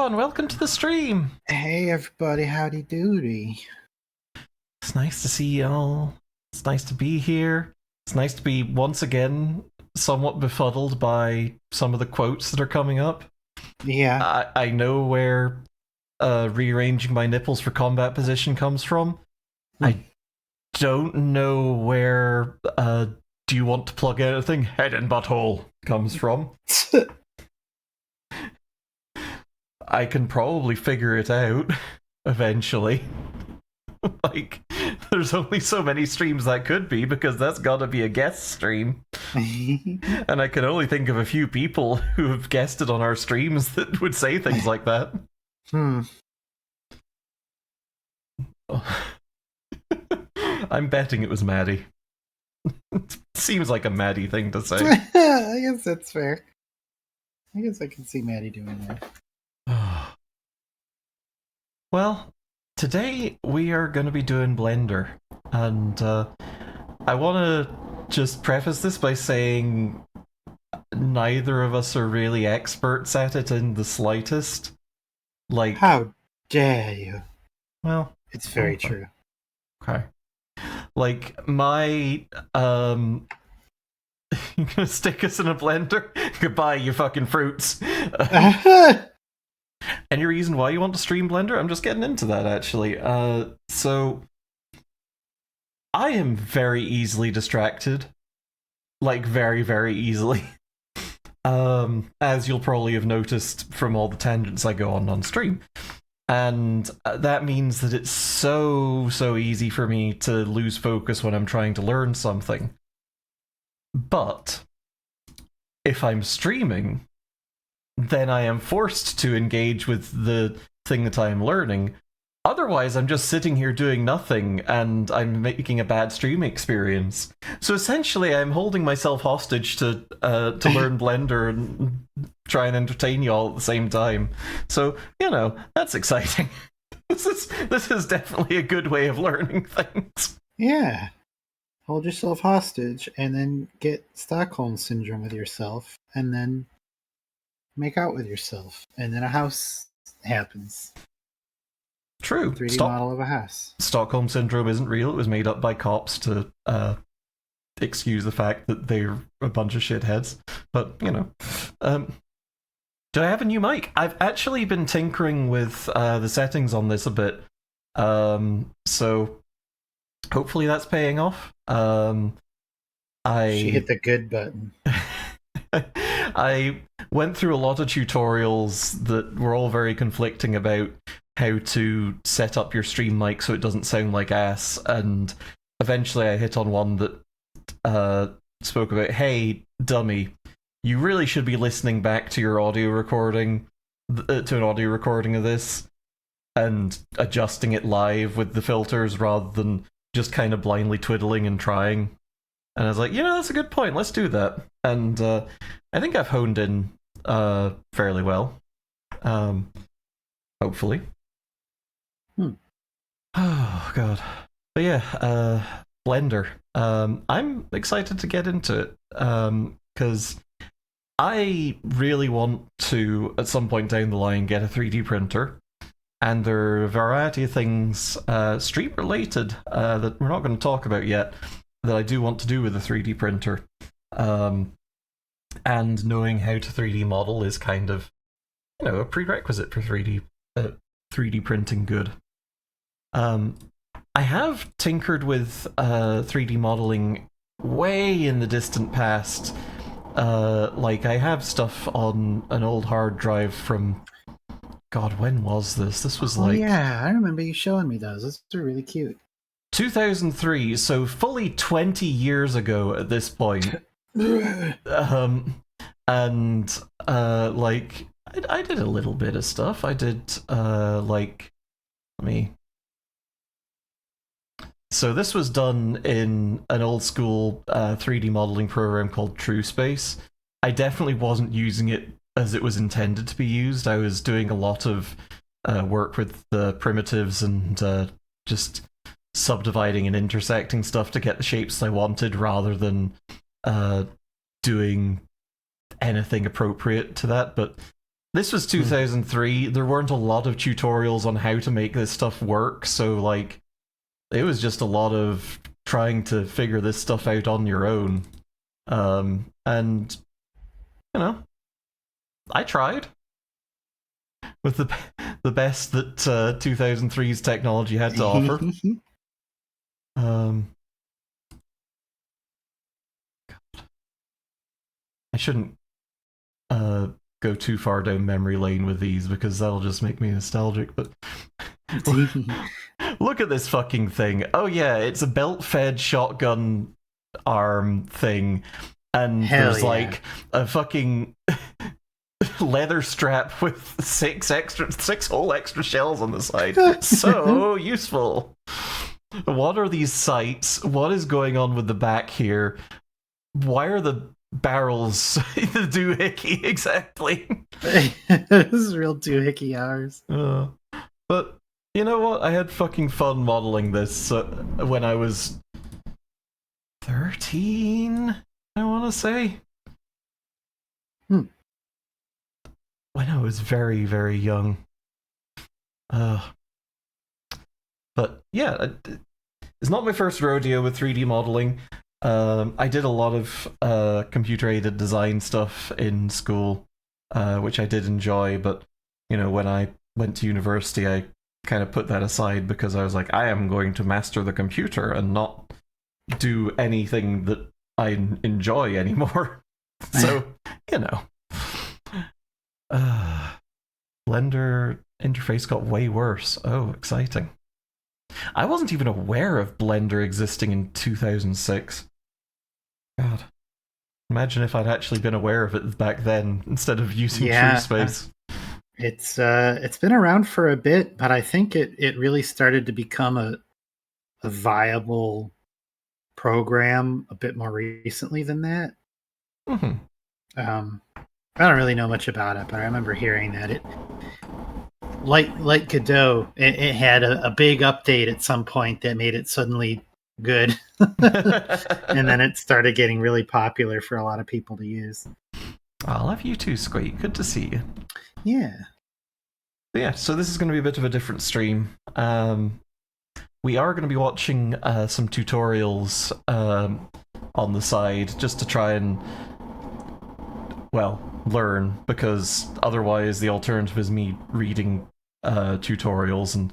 everyone, welcome to the stream. Hey everybody, howdy doody. It's nice to see y'all. It's nice to be here. It's nice to be once again somewhat befuddled by some of the quotes that are coming up. Yeah. I know where rearranging my nipples for combat position comes from. I don't know where do you want to plug anything? Head and butthole comes from. I can probably figure it out eventually. Like, there's only so many streams that could be, because that's gotta be a guest stream. And I can only think of a few people who have guested on our streams that would say things like that. I'm betting it was Maddie. It seems like a Maddie thing to say. I guess that's fair. I guess I can see Maddie doing that. Well, today we are going to be doing Blender, and I want to just preface this by saying neither of us are really experts at it in the slightest. Like, how dare you? Well, it's very true. Okay. Like, my you gonna stick us in a blender? Goodbye, you fucking fruits. Any reason why you want to stream Blender? I'm just getting into that, actually. So, I am very easily distracted. Like, very, very easily. As you'll probably have noticed from all the tangents I go on stream. And that means that it's so easy for me to lose focus when I'm trying to learn something. But, if I'm streaming, then I am forced to engage with the thing that I am learning. Otherwise, I'm just sitting here doing nothing, and I'm making a bad streaming experience. So essentially, I'm holding myself hostage to learn Blender and try and entertain you all at the same time. So, you know, that's exciting. This is definitely a good way of learning things. Yeah. Hold yourself hostage, and then get Stockholm Syndrome with yourself, and then make out with yourself, and then a house happens. True. 3D model of a house. Stockholm Syndrome isn't real. It was made up by cops to excuse the fact that they're a bunch of shitheads. But, you know. Do I have a new mic? I've actually been tinkering with the settings on this a bit. So hopefully that's paying off. She hit the good button. I went through a lot of tutorials that were all very conflicting about how to set up your stream mic so it doesn't sound like ass, and eventually I hit on one that spoke about, hey, dummy, you really should be listening back to your audio recording, to an audio recording of this, and adjusting it live with the filters rather than just kind of blindly twiddling and trying. And I was like, you know, that's a good point, let's do that. And I think I've honed in fairly well. Hopefully. Oh, God. But yeah, Blender. I'm excited to get into it, because I really want to, at some point down the line, get a 3D printer. And there are a variety of things, stream-related, that we're not going to talk about yet, that I do want to do with a 3D printer. And knowing how to 3D model is kind of, you know, a prerequisite for 3D printing good. I have tinkered with 3D modeling way in the distant past. Like, I have stuff on an old hard drive from... God, when was this? This was like... yeah, I remember you showing me those. Those are really cute. 2003, so fully 20 years ago at this point. And like, I did a little bit of stuff. I did like, let me. So this was done in an old school 3D modeling program called TrueSpace. I definitely wasn't using it as it was intended to be used. I was doing a lot of work with the primitives and just subdividing and intersecting stuff to get the shapes I wanted, rather than doing anything appropriate to that. But this was 2003. There weren't a lot of tutorials on how to make this stuff work, so like it was just a lot of trying to figure this stuff out on your own. And you know, I tried with the best that 2003's technology had to offer. God. I shouldn't go too far down memory lane with these because that'll just make me nostalgic, but look at this fucking thing. Oh yeah, it's a belt-fed shotgun arm thing, and Hell there's yeah. like a fucking leather strap with six whole extra shells on the side. So useful. What are these sights? What is going on with the back here? Why are the barrels the doohickey exactly? This is real doohickey hours. But you know what? I had fucking fun modeling this when I was 13, I want to say. When I was very, very young. But yeah, it's not my first rodeo with 3D modeling. I did a lot of computer-aided design stuff in school, which I did enjoy, but you know, when I went to university, I kind of put that aside because I was like, I am going to master the computer and not do anything that I enjoy anymore. So, you know. Blender interface got way worse. Oh, exciting. I wasn't even aware of Blender existing in 2006. God. Imagine if I'd actually been aware of it back then instead of using TrueSpace. It's been around for a bit, but I think it really started to become a viable program a bit more recently than that. Mm-hmm. I don't really know much about it, but I remember hearing that it, like Godot, it had a big update at some point that made it suddenly good. And then it started getting really popular for a lot of people to use. I love you too, Squeak. Good to see you. Yeah. But yeah, so this is going to be a bit of a different stream. We are going to be watching some tutorials on the side just to try and, well, learn, because otherwise the alternative is me reading tutorials, and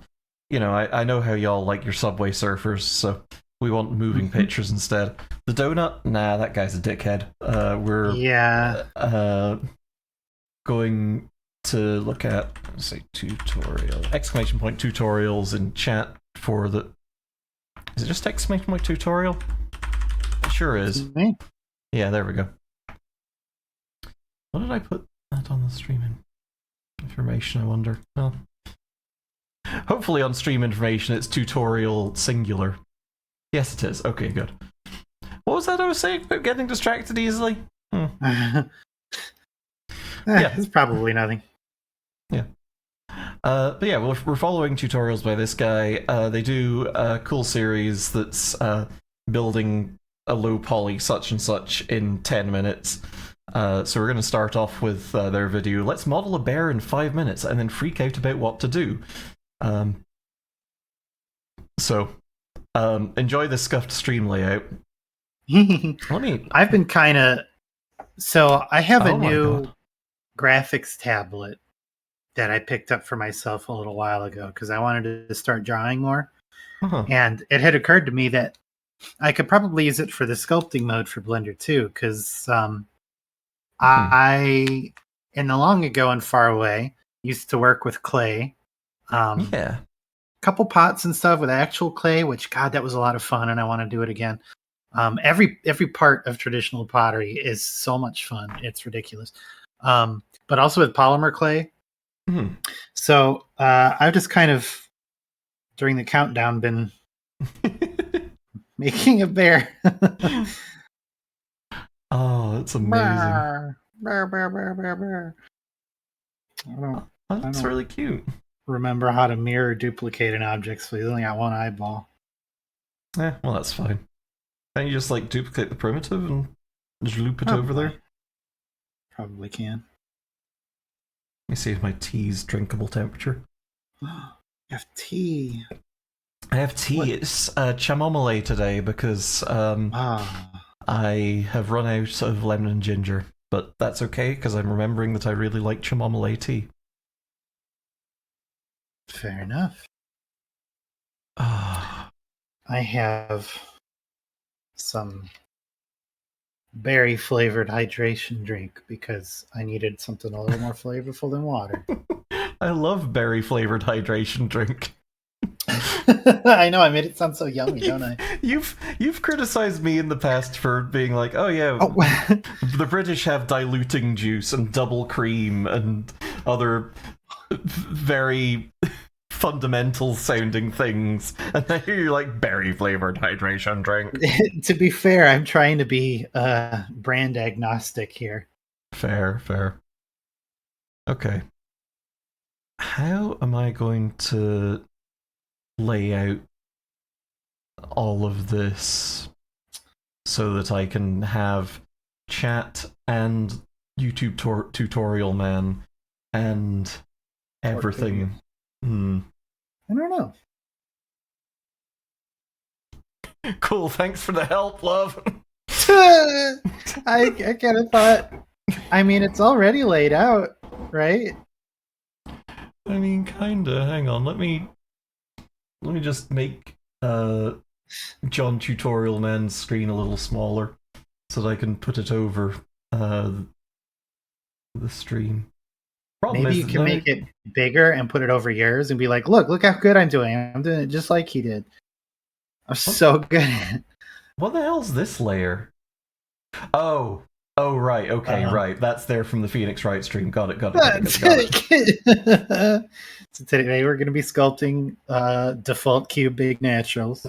you know, I know how y'all like your Subway Surfers, so we want moving pictures instead. The donut, nah, that guy's a dickhead. We're going to look at, let's say, tutorial, ! Tutorials in chat for the, is it just ! Tutorial? It sure is. Yeah, there we go. What did I put that on the streaming information, I wonder? Well, hopefully on stream information it's tutorial singular. Yes, it is. Okay, good. What was that I was saying about getting distracted easily? Yeah, it's probably nothing. Yeah. But yeah, we're following tutorials by this guy. They do a cool series that's building a low poly such and such in 10 minutes. So we're going to start off with their video. Let's model a bear in 5 minutes and then freak out about what to do. Enjoy this scuffed stream layout. I've been kind of... So I have a new God. graphics tablet that I picked up for myself a little while ago because I wanted to start drawing more. Uh-huh. And it had occurred to me that I could probably use it for the sculpting mode for Blender too, because I, in the long ago and far away, used to work with clay. Yeah. Couple pots and stuff with actual clay, which, God, that was a lot of fun, and I want to do it again. Every part of traditional pottery is so much fun. It's ridiculous. But also with polymer clay. Mm-hmm. So I've just kind of, during the countdown, been making a bear. Oh, that's amazing. Bear. That's really cute. Remember how to mirror duplicate an object, so he's only got one eyeball. Yeah, well, that's fine. Can't you just like duplicate the primitive and just loop it over there? Probably can. me see if my tea's drinkable temperature. FT. I have tea. What? It's chamomile today because I have run out of lemon and ginger, but that's okay because I'm remembering that I really like chamomile tea. Fair enough. Ah, I have some berry flavored hydration drink because I needed something a little more flavorful than water. I love berry flavored hydration drink. I know, I made it sound so yummy, don't I? You've criticized me in the past for being like, oh yeah, Oh, the British have diluting juice and double cream and other very fundamental sounding things, and then you're like berry flavored hydration drink. to be fair, I'm trying to be brand agnostic here. Fair. Okay. How am I going to lay out all of this so that I can have chat and YouTube tutorial man and everything? I don't know. Cool, thanks for the help, love. I kind of thought. I mean, it's already laid out, right? I mean, kinda. Hang on, let me just make John Tutorial Man's screen a little smaller so that I can put it over the stream. Problem Maybe is you that can make it bigger and put it over yours and be like, look how good I'm doing. I'm doing it just like he did. I'm so good at it. What the hell's this layer? Oh, right, okay, right. That's there from the Phoenix Wright stream. Got it. So today we're going to be sculpting default cube big naturals.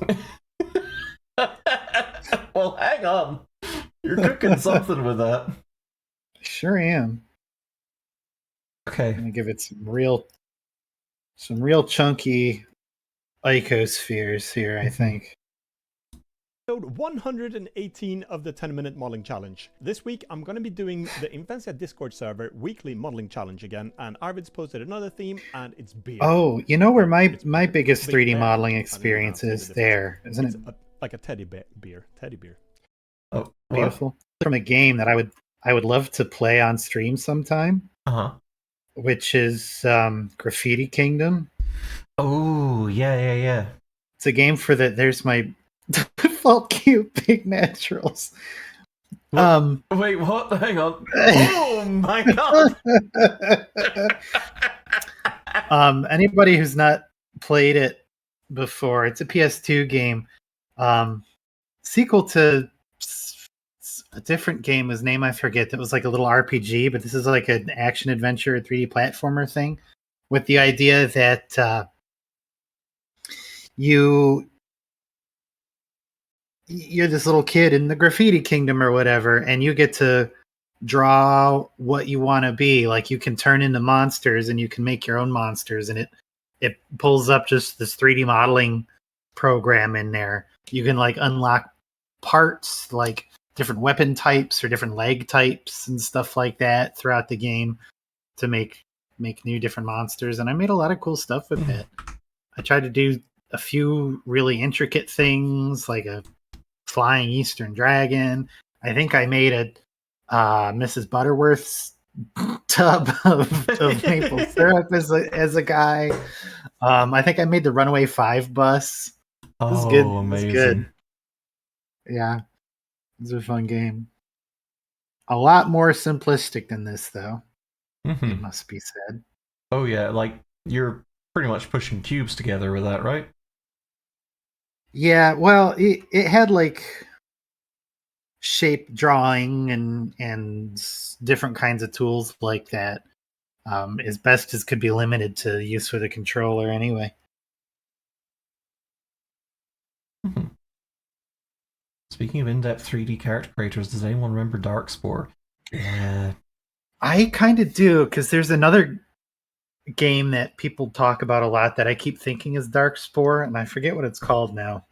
Well, hang on. You're cooking something with that. Sure am. Okay. I'm going to give it some real chunky icospheres here, I think. Episode 118 of the 10-minute modeling challenge. This week I'm going to be doing the Infantia Discord server weekly modeling challenge again, and Arvid's posted another theme, and it's beer. Oh, you know where my biggest 3D modeling experience is there, isn't it? Like a teddy bear. Oh, Beautiful. From a game that I would love to play on stream sometime. Uh-huh. Which is Graffiti Kingdom. Oh, yeah. It's a game for there's my default cube big naturals. What? Wait, what? Hang on. Oh my god. Anybody who's not played it before, it's a PS2 game. Sequel to a different game whose name I forget that was like a little RPG, but this is like an action adventure 3D platformer thing with the idea that you're this little kid in the Graffiti Kingdom or whatever, and you get to draw what you want to be. Like you can turn into monsters and you can make your own monsters, and it pulls up just this 3D modeling program in there. You can like unlock parts like different weapon types or different leg types and stuff like that throughout the game to make new different monsters. And I made a lot of cool stuff with it. I tried to do a few really intricate things like a flying Eastern dragon. I think I made a Mrs. Butterworth's tub of maple syrup as a guy. I think I made the Runaway 5 bus. It was good. Amazing. It was good. Yeah. It was a fun game. A lot more simplistic than this, though. Mm-hmm. It must be said. Oh, yeah. Like, you're pretty much pushing cubes together with that, right? Yeah, well, it had, like, shape drawing and different kinds of tools like that. As best as could be limited to use with a controller anyway. Mm-hmm. Speaking of in-depth 3D character creators, does anyone remember Darkspore? Yeah. I kind of do, because there's another game that people talk about a lot that I keep thinking is Darkspore, and I forget what it's called now.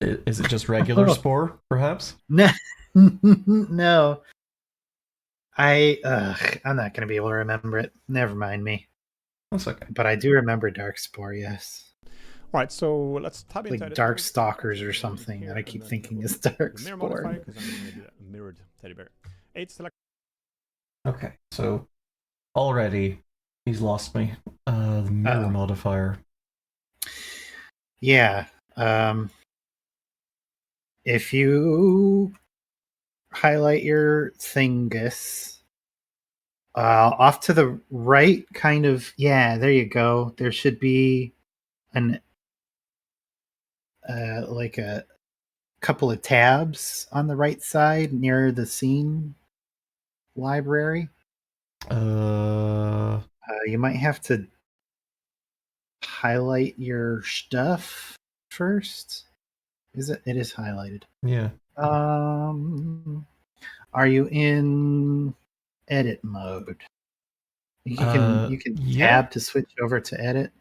Is it just regular Spore, perhaps? No. I'm not going to be able to remember it. Never mind me. That's okay. But I do remember Darkspore, yes. All right, so let's tab into Like edit Dark mode. Stalkers or Here, something that I and keep then thinking we'll is go to the mirror modifier Darkspore. because I'm going to do a mirrored teddy bear. 8 select. Okay, so already he's lost me. The mirror Uh-oh. modifier. Yeah. If you highlight your thingus, off to the right, kind of, yeah, there you go. There should be an like a couple of tabs on the right side near the scene library. You might have to highlight your stuff first. Is it? It is highlighted. Yeah. Are you in edit mode? You can yeah. tab to switch over to edit.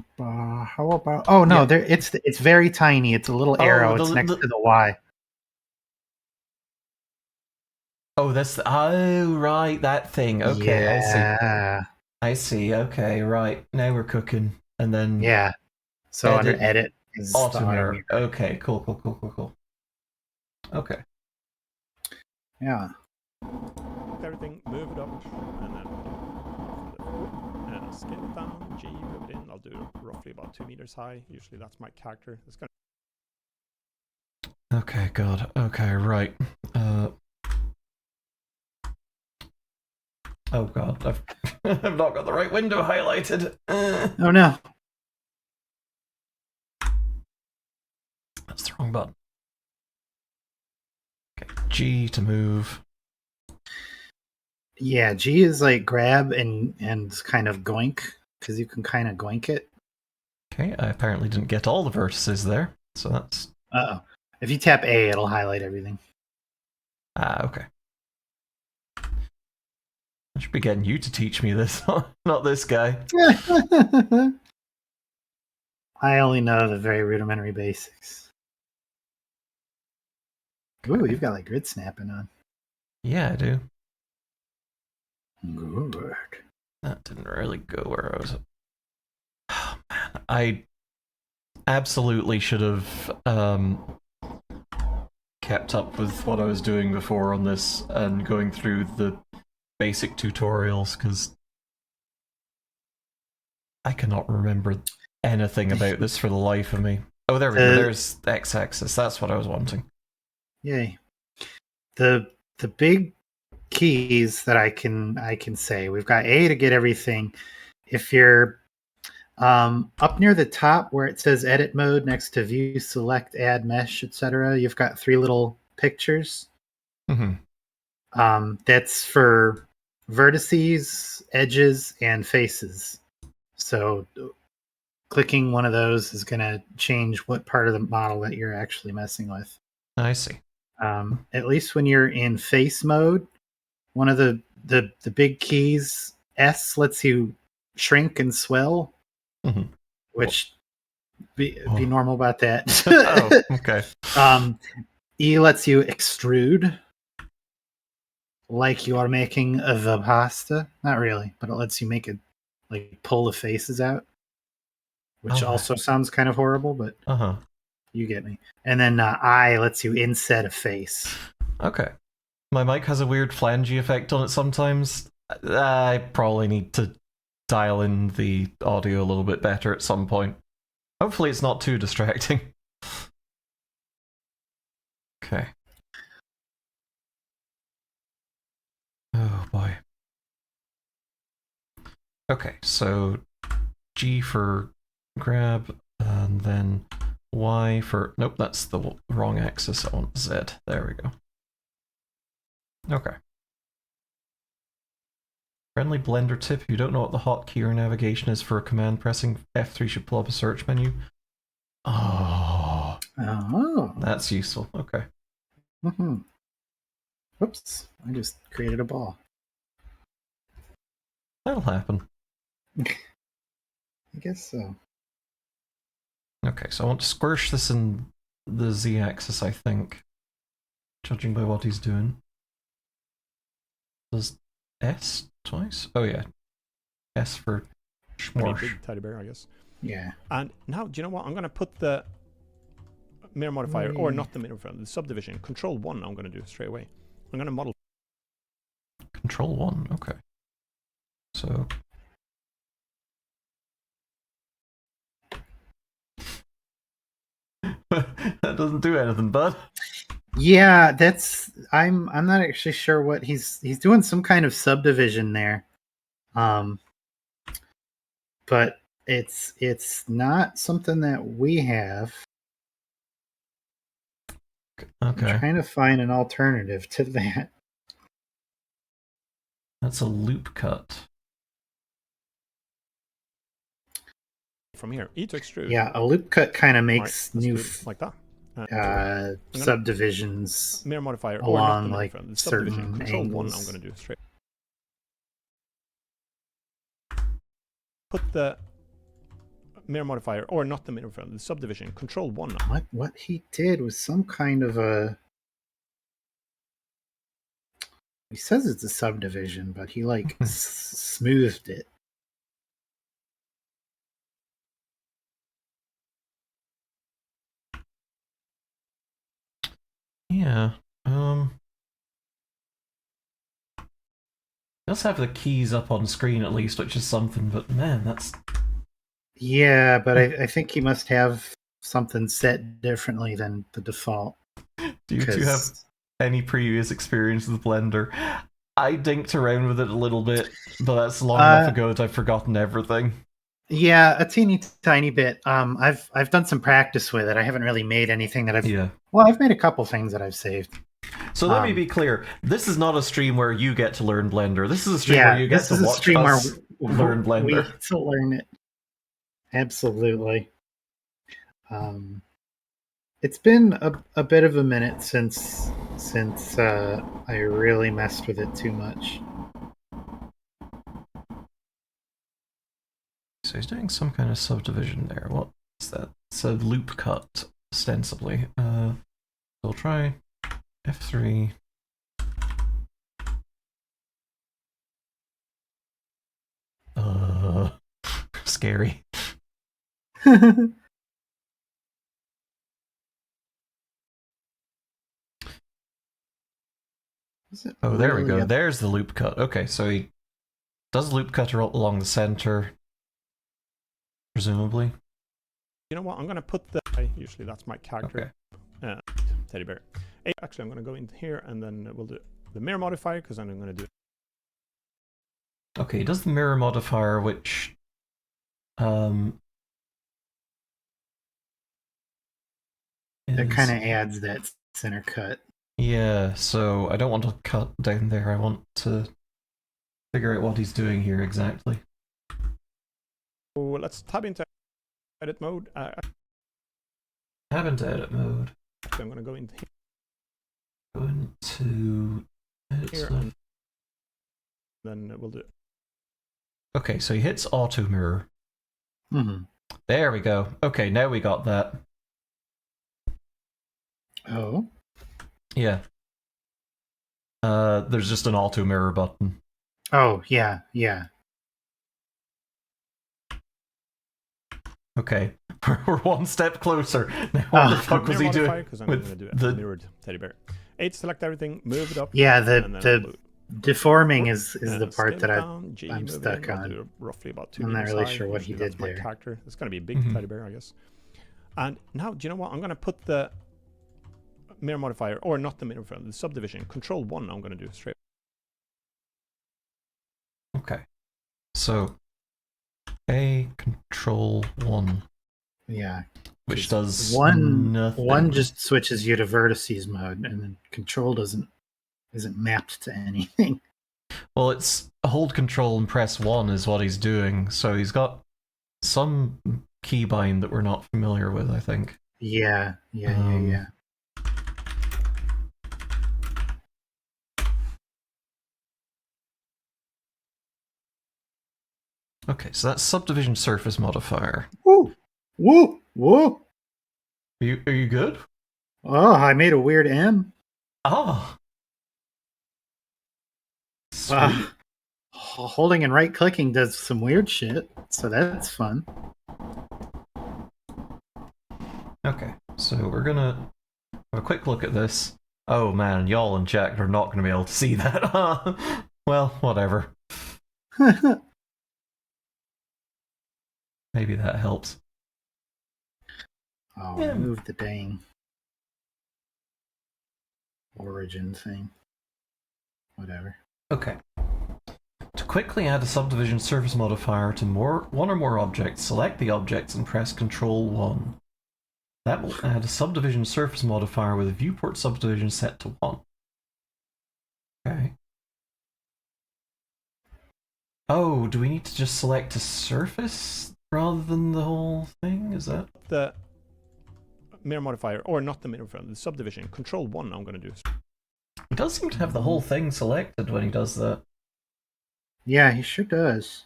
How about? Oh no, Yeah. there. It's very tiny. It's a little arrow. It's next to the Y. Oh, that's right, that thing. Okay, Yeah. I see. Okay, right. Now we're cooking. And then Yeah. So edit, under edit is the auto mirror. mirror. Okay, cool. Okay. Yeah. Everything, move it up, and then and scale it down. G, move it in. I'll do roughly about 2 meters high. Usually that's my character. It's gonna. Okay, God. Okay, right. Oh God, I've not got the right window highlighted. Oh no. That's the wrong button. Okay, G to move. Yeah, G is like grab and kind of goink, because you can kind of goink it. Okay, I apparently didn't get all the vertices there, so that's... Uh-oh. If you tap A, it'll highlight everything. Okay. I should be getting you to teach me this, not this guy. I only know the very rudimentary basics. Ooh, you've got like grid snapping on. Yeah, I do. Good. That didn't really go where I was... Oh, man, I absolutely should have kept up with what I was doing before on this and going through the basic tutorials, because I cannot remember anything about this for the life of me. Oh, there we go. There's X-axis. That's what I was wanting. Yay. The big keys that I can say, we've got A to get everything. If you're up near the top where it says edit mode next to view, select, add mesh, etc., you've got 3 little pictures. That's for vertices, edges, and faces. So clicking one of those is going to change what part of the model that you're actually messing with. I see. At least when you're in face mode, one of the big keys, S, lets you shrink and swell, which be normal about that. Oh, okay. E lets you extrude, like you are making the pasta. Not really, but it lets you make it, like, pull the faces out, which also sounds kind of horrible, but you get me. And then I lets you inset a face. Okay. My mic has a weird flangey effect on it sometimes. I probably need to dial in the audio a little bit better at some point. Hopefully it's not too distracting. Okay. Oh boy. Okay, so G for grab, and then Y for... Nope, that's the wrong axis. I want Z. There we go. Okay. Friendly Blender tip: if you don't know what the hotkey or navigation is for a command, pressing F3 should pull up a search menu. Oh. That's useful. Okay. Whoops. I just created a ball. That'll happen. I guess so. Okay, so I want to squish this in the Z-axis, I think. judging by what he's doing. Does S twice? Oh yeah, S for Pretty Schmorsh. big teddy bear, I guess. Yeah. And now, do you know what? I'm going to put the mirror modifier, or not the mirror modifier, the subdivision. Control 1 I'm going to do straight away. I'm going to model. Control 1, okay. So... that doesn't do anything, bud. Yeah, that's I'm not actually sure what he's doing, some kind of subdivision there. But it's not something that we have. Okay. I'm trying to find an alternative to that. That's a loop cut. From here, E to extrude. Yeah, a loop cut kind of makes Alright, new let's do it like that. subdivisions Mirror modifier, or not the along mirror like modifier, the subdivision. certain Control 1 I'm angles. going to do straight. Put the mirror modifier, or not the mirror modifier, the subdivision. Control 1 What he did was some kind of a. He says it's a subdivision, but he like smoothed it. Yeah. Let's have the keys up on screen at least, which is something, but man, that's... Yeah, but I think he must have something set differently than the default. Do you two have any previous experience with Blender? I dinked around with it a little bit, but that's long enough ago that I've forgotten everything. Yeah, a teeny tiny bit. I've done some practice with it. I haven't really made anything that I've... Yeah. Well, I've made a couple things that I've saved. So let me be clear. This is not a stream where you get to learn Blender. This is a stream where you get to watch us learn Blender. We get to learn it. Absolutely. It's been a bit of a minute since I really messed with it too much. So he's doing some kind of subdivision there. What is that? It's a loop cut, ostensibly. So we'll try F3. Scary. Oh, there we go. There's the loop cut. Okay, so he does loop cut along the center, presumably. You know what? I'm going to put the... Usually that's my character. Okay. Teddy bear. Actually, I'm going to go in here, and then we'll do the mirror modifier, because I'm going to do it. Okay, he does the mirror modifier, which... It kind of adds that center cut. Yeah, so I don't want to cut down there. I want to figure out what he's doing here exactly. So let's tab into edit mode. Tab into edit mode. So I'm going to go into here. Go into edit Here, stuff. and then we'll do it. Okay, so he hits auto mirror. Mm-hmm. There we go. Okay, now we got that. Oh. Yeah. There's just an auto mirror button. Oh, yeah, yeah. Okay, we're one step closer. Now, what the fuck was he doing Because I'm going to do it. the... Mirrored teddy bear. 8, select everything, move it up. Yeah, and then the deforming is the part that I'm move stuck it in. I'll on. do roughly about 2 I'm not meters really high. sure what he Usually did that's my there. character. It's going to be a big teddy bear, I guess. And now, do you know what? I'm going to put the mirror modifier, or not the mirror modifier, the subdivision. Control 1 I'm going to do straight. Okay. So, Control 1. Yeah. Which does one nothing. One just switches you to vertices mode, and then control isn't mapped to anything. Well, it's hold control and press 1 is what he's doing, so he's got some keybind that we're not familiar with, I think. Yeah. Okay, so that's subdivision surface modifier. Woo! Woo! Woo! Are you good? Oh, I made a weird M. Oh. Sweet. Holding and right clicking does some weird shit, so that's fun. Okay, so we're gonna have a quick look at this. Oh man, y'all in chat are not gonna be able to see that. Well, whatever. Maybe that helps. Oh, Yeah. move the dang origin thing. Whatever. Okay. To quickly add a subdivision surface modifier to one or more objects, select the objects and press Ctrl 1. That will add a subdivision surface modifier with a viewport subdivision set to 1. Okay. Oh, do we need to just select a surface rather than the whole thing? Is that The mirror modifier, or not the mirror modifier, the subdivision. Control 1 I'm going to do. He does seem to have the whole thing selected when he does that. Yeah, he sure does.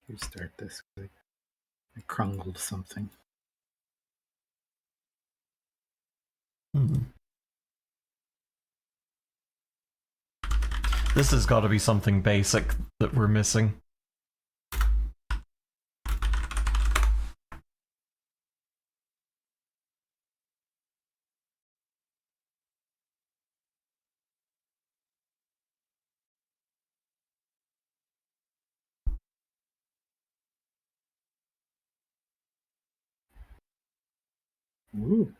Restart this. I crungled something. This has got to be something basic that we're missing. Ooh.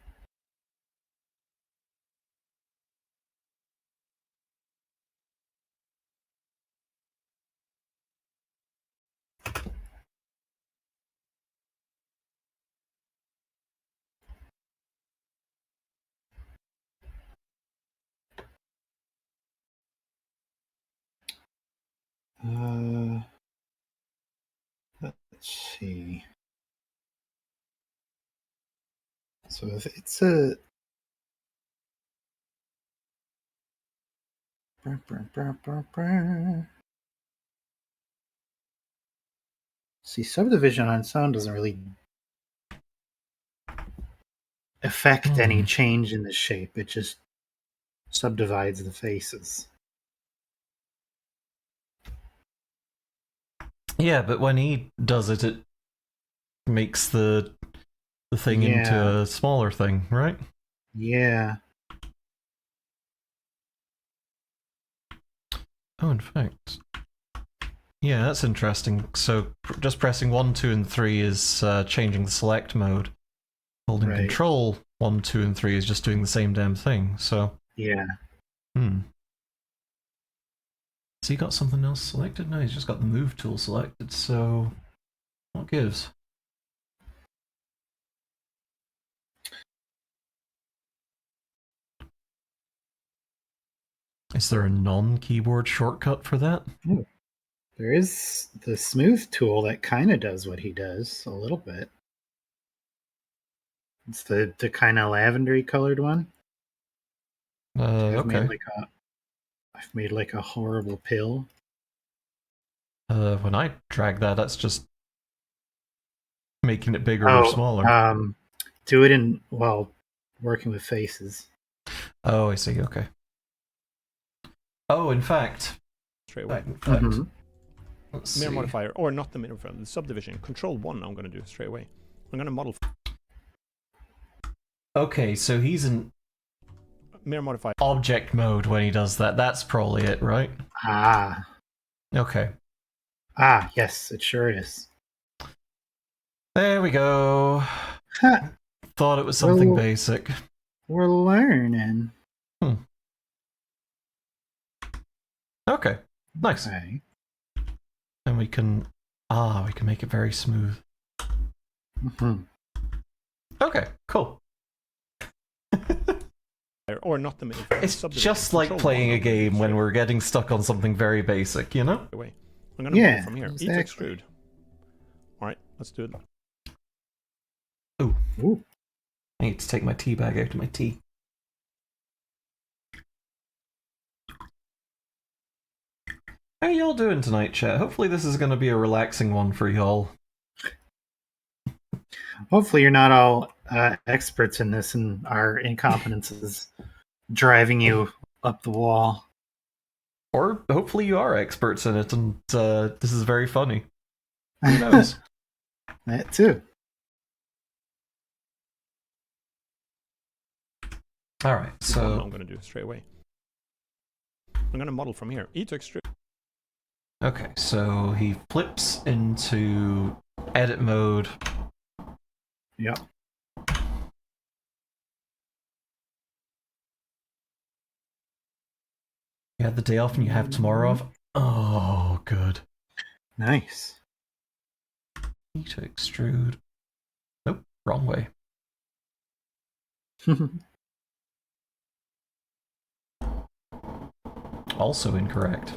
Let's see. So if it's a see, subdivision on sound doesn't really affect any change in the shape. It just subdivides the faces. Yeah, but when he does it, it makes the thing into a smaller thing, right? Yeah. Oh, in fact. Yeah, that's interesting. So just pressing 1, 2, and 3 is changing the select mode. Holding Control 1, 2, and 3 is just doing the same damn thing. So yeah. Has he got something else selected? No, he's just got the move tool selected. So what gives? Is there a non-keyboard shortcut for that? Ooh. There is the smooth tool that kind of does what he does a little bit. It's the kind of lavendery colored one. Okay. I've made like a horrible pill. When I drag that, that's just making it bigger or smaller. Do it working with faces. Oh, I see. Okay. Oh, in fact. Straight away. Mirror modifier, or not the mirror modifier, the subdivision. Control 1 I'm going to do straight away. I'm going to model. Okay, so he's in mirror modifier object mode when he does that. That's probably it, right? Ah. Okay. Ah, yes, it sure is. There we go. Thought it was something basic. We're learning. Okay. Nice. Okay. And we can make it very smooth. Okay, cool. or not the mirror. It's just like playing a game when we're getting stuck on something very basic, you know? I'm going to move from here. Exactly. Eat extrude. All right, let's do it. Ooh. I need to take my tea bag out of my tea. How y'all doing tonight, chat? Hopefully this is going to be a relaxing one for y'all. Hopefully, you're not all experts in this, and our incompetence is driving you up the wall. Or hopefully you are experts in it, and this is very funny. Who knows? That too. All right, What so I'm going to do straight away. I'm going to model from here. E to extrude. okay, so he flips into edit mode. Yep. You had the day off and you have tomorrow off. Oh, good. Nice. E to extrude. Nope, wrong way. Also incorrect.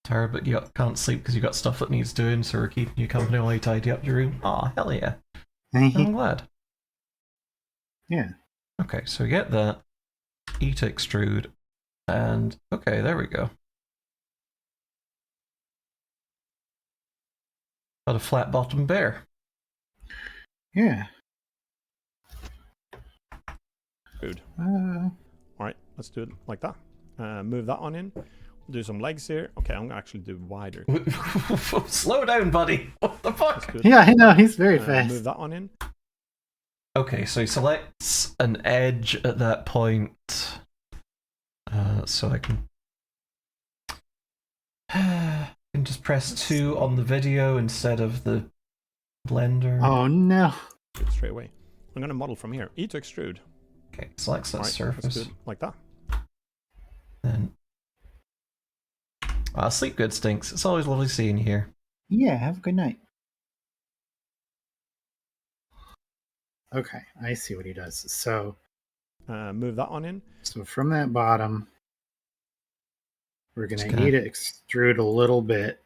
Tired, but you can't sleep because you got stuff that needs doing, so we're keeping you company while you tidy up your room. Aw, hell yeah. I'm glad. Yeah. Okay, so we get that. E to extrude. And, okay, there we go. Got a flat bottom bear. Yeah. Good. Uh, Alright, let's do it like that. Move that on in. Do some legs here. Okay, I'm going to actually do wider. Slow down, buddy. What the That's fuck? good. yeah, I know. He's very fast. Move that on in. Okay, so he selects an edge at that point. So I can... I can just press 2 on the video instead of the blender. Oh, no. Do it straight away. I'm going to model from here. E to extrude. Okay, selects that Alright, surface. let's do it like that. Then... sleep good, Stinks. It's always lovely seeing you here. Yeah, have a good night. Okay, I see what he does. So Move that on in. from that bottom, we're going Just to gonna- need to extrude a little bit.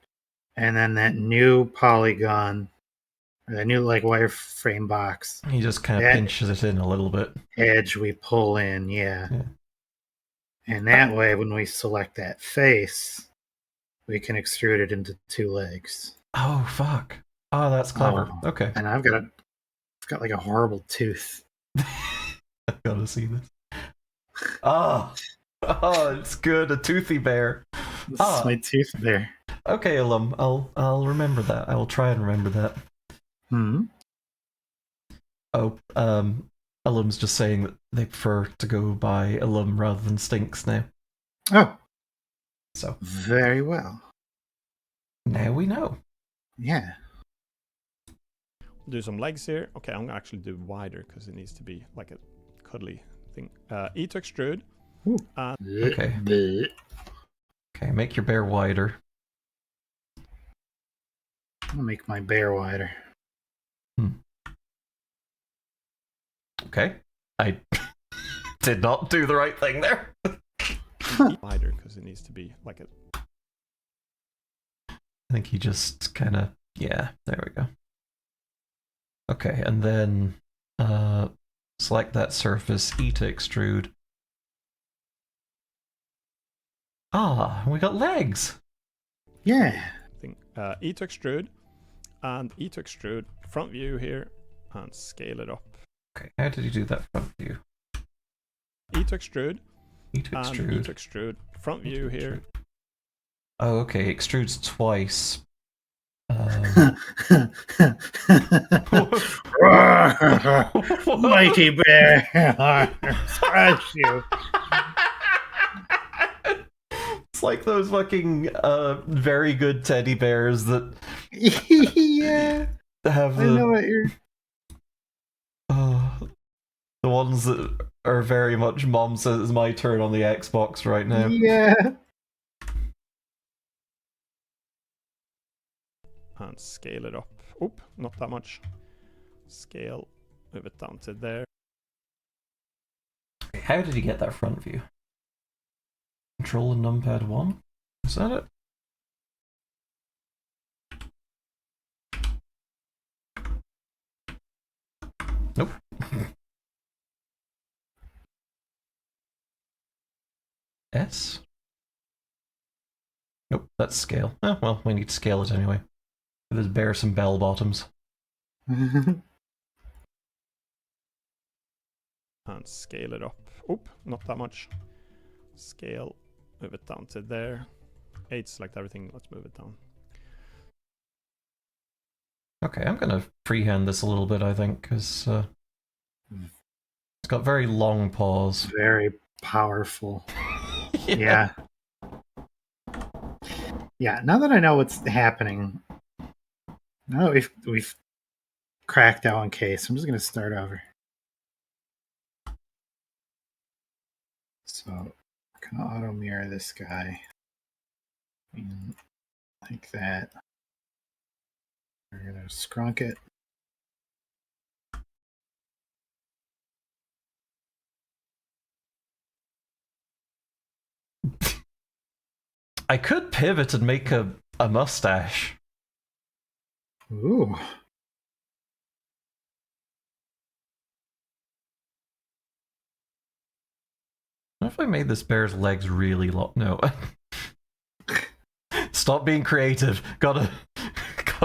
And then that new polygon, or that new like wireframe box He just kind of That- pinches it in a little bit. edge we pull in, yeah. Yeah. And that way, when we select that face, we can extrude it into 2 legs. Oh, fuck. Oh, that's clever. Oh. Okay. And I've got like a horrible tooth. I've got to see this. Oh, it's good. A toothy bear. This Ah. is my tooth there. Okay, alum. I'll remember that. I will try and remember that. Hmm. Oh, alum's just saying that they prefer to go by alum rather than Stinks now. Oh, So very well. now we know. Yeah. Do some legs here. Okay, I'm going to actually do wider because it needs to be like a cuddly thing. E to extrude. Ooh. Okay. Bleh. Okay, make your bear wider. I'll make my bear wider. Okay. I did not do the right thing there. Wider because it needs to be like a... I think he just kind of... Yeah, there we go. Okay, and then select that surface, E to extrude. Ah, we got legs! Yeah. thing. E to extrude. And E to extrude. Front view here. And scale it up. Okay, how did you do that front view? E to extrude. E to And E extrude. to extrude. Front view here. Oh, okay, extrudes twice. Mighty bear, scratch you. It's like those fucking very good teddy bears that Yeah, have I know the what you're. the ones that are very much mom says it's my turn on the Xbox right now. Yeah. And scale it up. Oop, not that much. Scale. Move it down to there. How did you get that front view? Control and numpad 1? Is that it? Nope. S? Nope, that's scale. Oh, well, we need to scale it anyway. There's bear some bell bottoms. And scale it up. Oop, not that much. Scale, move it down to there. 8, select everything, let's move it down. Okay, I'm gonna freehand this a little bit, I think, because it's got very long paws. Very powerful. Yeah. Yeah, now that I know what's happening, now that we've cracked that one case, I'm just gonna start over. So I'm gonna auto mirror this guy. And like that. We're gonna scrunk it. I could pivot and make a mustache. Ooh. What if I made this bear's legs really long? No. Stop being creative. Gotta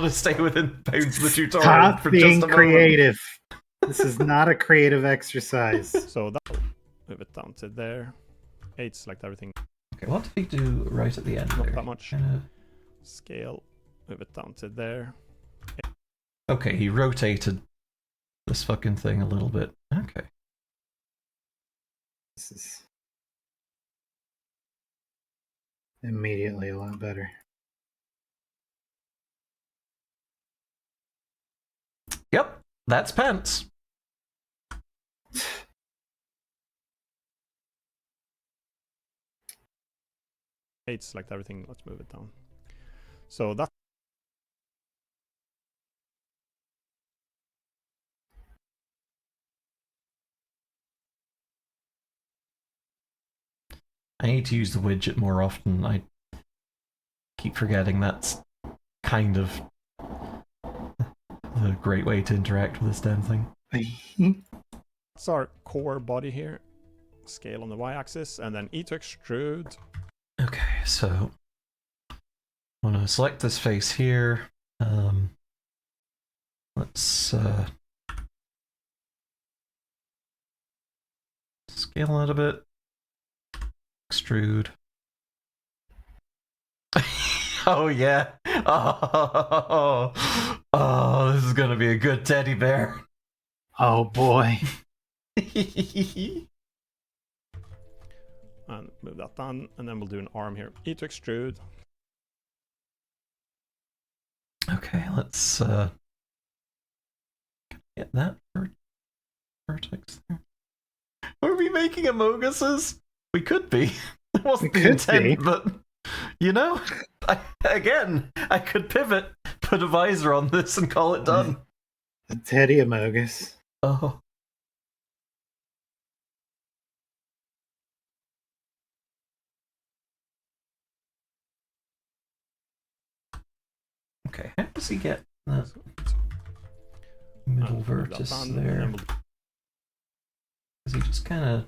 stay within bounds of the tutorial Stop for being just a creative. This is not a creative exercise. So that, move it down to there. 8, select everything, Okay, what did we do right at the end not there? that much. Scale, move it down to there. Okay, he rotated this fucking thing a little bit. Okay. This is immediately a lot better. Yep, that's pants. Eight, select everything, let's move it down. So that I need to use the widget more often. I keep forgetting that's kind of a great way to interact with this damn thing. that's our core body here. Scale on the y-axis, and then E to extrude. Okay, so I'm gonna select this face here. Let's scale it a bit. Extrude. Oh yeah. Oh, this is gonna be a good teddy bear. Oh boy. And move that down, and then we'll do an arm here. E to extrude. Okay, let's get that vertex there. Are we making Amoguses? We could be. It wasn't We the could be. intent, but you know, I could pivot, put a visor on this, and call it done. The Teddy Amogus. Oh. Okay, how does he get that middle And move that vertex down, and there? then we'll Because he just kind of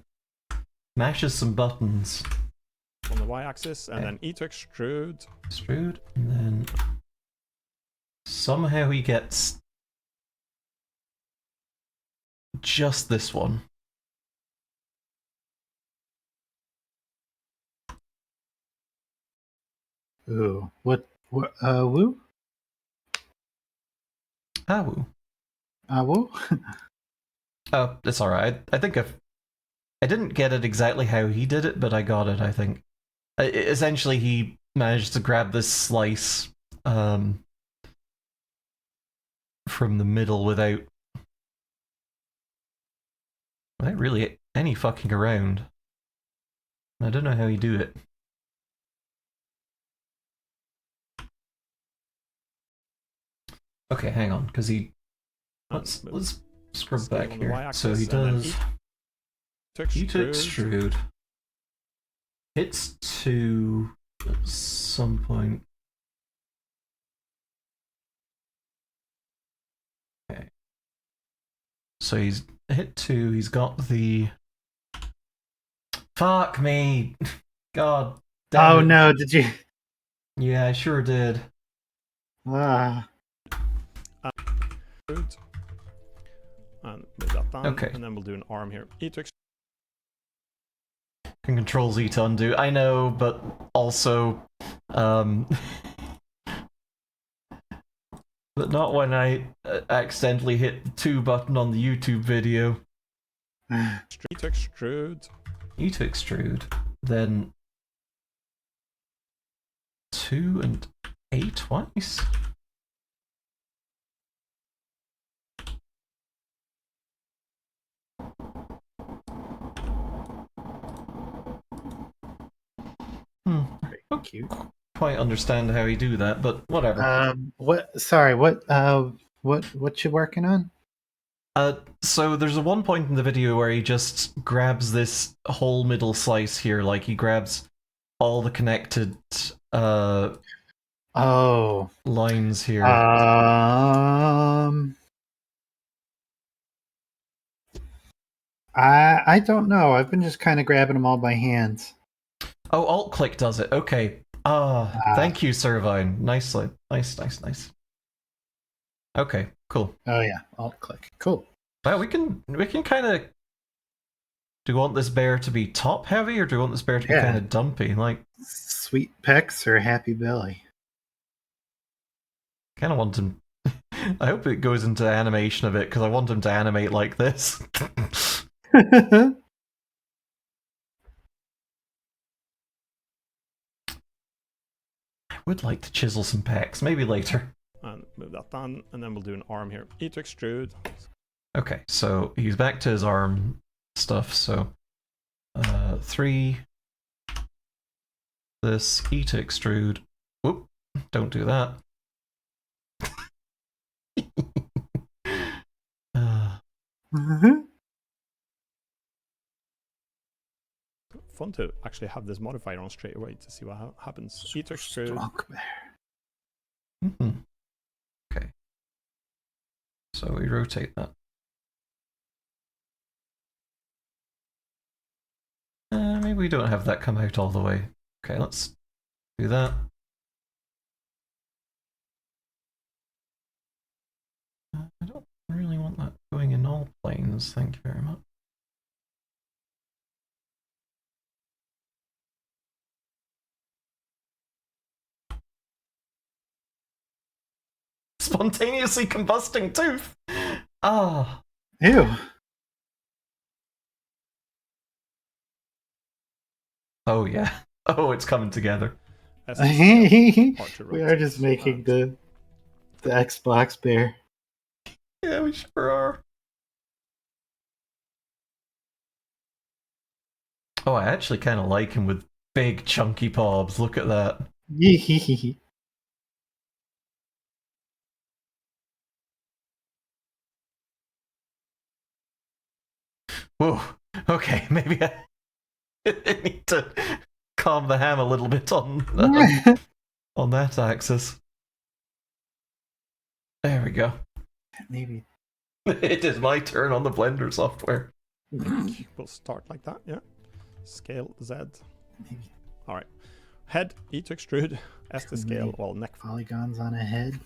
mashes some buttons. on the y-axis, and Okay. then E to extrude. Extrude, and then somehow he gets just this one. Ooh. What woo? Ah, woo. Woo? Oh, it's alright. I think I didn't get it exactly how he did it, but I got it, I think. Essentially, he managed to grab this slice from the middle without really any fucking around. I don't know how he do it. Okay, hang on, because he... Let's scrub Scale back on the here. y-axis, So he and then does... to E to extrude. extrude. Hits to at some point. Okay. So he's hit 2, he's got the... Fuck me! God damn Oh it. no, did you? Yeah, I sure did. Ah, Good. And move that down. Okay. And then we'll do an arm here. E to extrude. Can Control Z to undo. I know, but also, but not when I accidentally hit the 2 button on the YouTube video. E to extrude. E to extrude, then 2 and A twice. cute. Quite understand how you do that, but whatever. What? Sorry, what you working on? So there's a one point in the video where he just grabs this whole middle slice here, like he grabs all the connected Oh, lines here. I don't know. I've been just kind of grabbing them all by hands. Oh, alt click does it. Okay. Thank you, Servine. Nicely. Nice. Okay, cool. Oh yeah, alt click. Cool. Well, we can kind of. Do you want this bear to be top heavy, or do you want this bear to be Yeah. kind of dumpy? Like, Sweet pecs or happy belly? kind of want him. I hope it goes into animation a bit because I want him to animate like this. I would like to chisel some pecs, maybe later. And move that down. And then we'll do an arm here. E to extrude. Okay, so he's back to his arm stuff. So 3. This E to extrude. Whoop! Don't do that. Fun to actually have this modifier on straight away to see what happens. E to extrude. Strong bear. Mm-hmm. Okay. So we rotate that. Maybe we don't have that come out all the way. Okay, let's do that. I don't really want that going in all planes, thank you very much. Spontaneously combusting tooth! Ah. Ew. Oh. Oh yeah. Oh, it's coming together. S to scale. Hard to We are rotate. just making And the Xbox bear. Yeah, we sure are. Oh, I actually kind of like him with big chunky paws. Look at that. Whoa. Okay, maybe I need to calm the ham a little bit on that axis. There we go. Maybe. It is my turn on the Blender software. we'll start like that. Yeah. Scale Z. Maybe All right. Head. E to extrude. S to scale. Maybe. Well, neck. polygons on a head.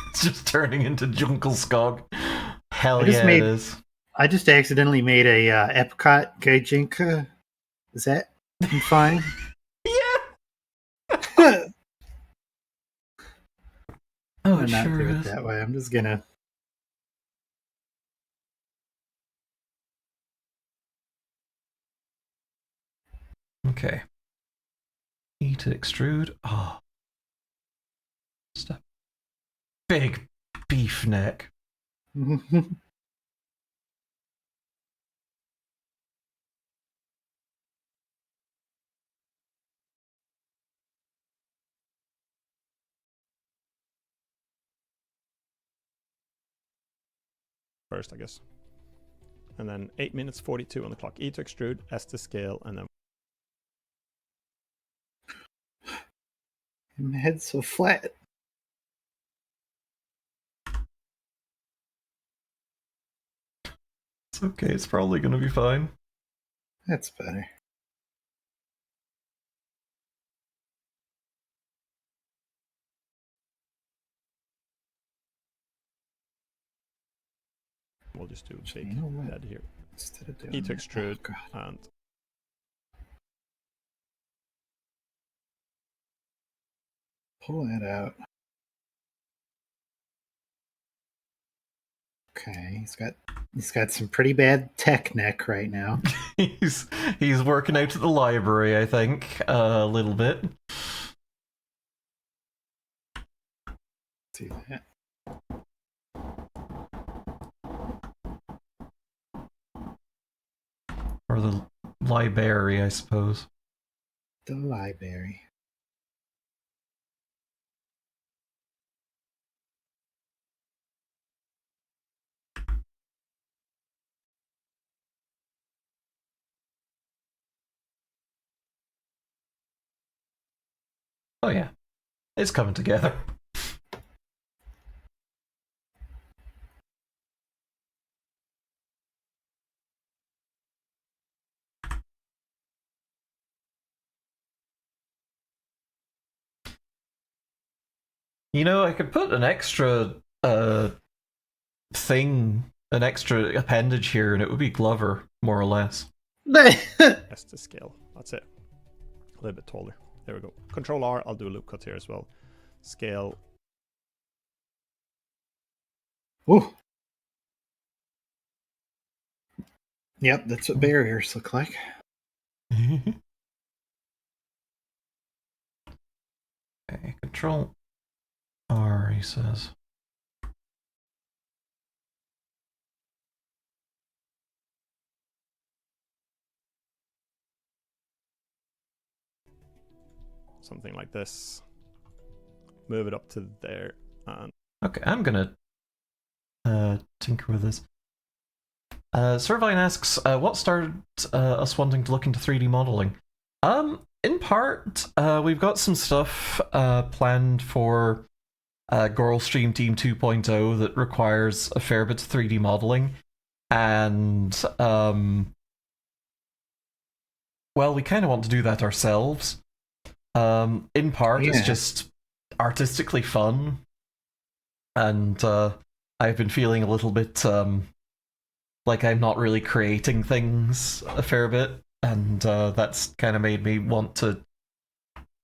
It's just turning into Jungle Skog. Hell I just yeah, made- it is. I just accidentally made a Epcot Gaijinka. Is that fine? Yeah. I'm Oh, it not sure do it is. that way. I'm just gonna. Okay. E to extrude. Oh. Just a big beef neck. First, I guess. And then 8 minutes 42 on the clock. E to extrude. S to scale. And then My head's so flat. It's okay, it's probably gonna be fine. That's better. We'll just do a So big you know what? head here. Instead of doing E to that- extrude, oh, God. and Pull that out. Okay, he's got some pretty bad tech neck right now. He's working out at the library, I think, a little bit. Do that. Or the library, I suppose. The library. Oh yeah, it's coming together. You know, I could put an extra thing, an extra appendage here, and it would be Glover, more or less. S to scale. That's it. A little bit taller. There we go. Control R, I'll do a loop cut here as well. Scale. Ooh. Yep, that's what barriers look like. Okay, Control R, he says. Something like this. Move it up to there. And Okay, I'm gonna tinker with this. Servine asks, what started us wanting to look into 3D modeling? In part, we've got some stuff planned for Goral Stream Team 2.0 that requires a fair bit of 3D modeling, and well, we kind of want to do that ourselves. In part, it's Yeah. just artistically fun, and I've been feeling a little bit like I'm not really creating things a fair bit, and that's kind of made me want to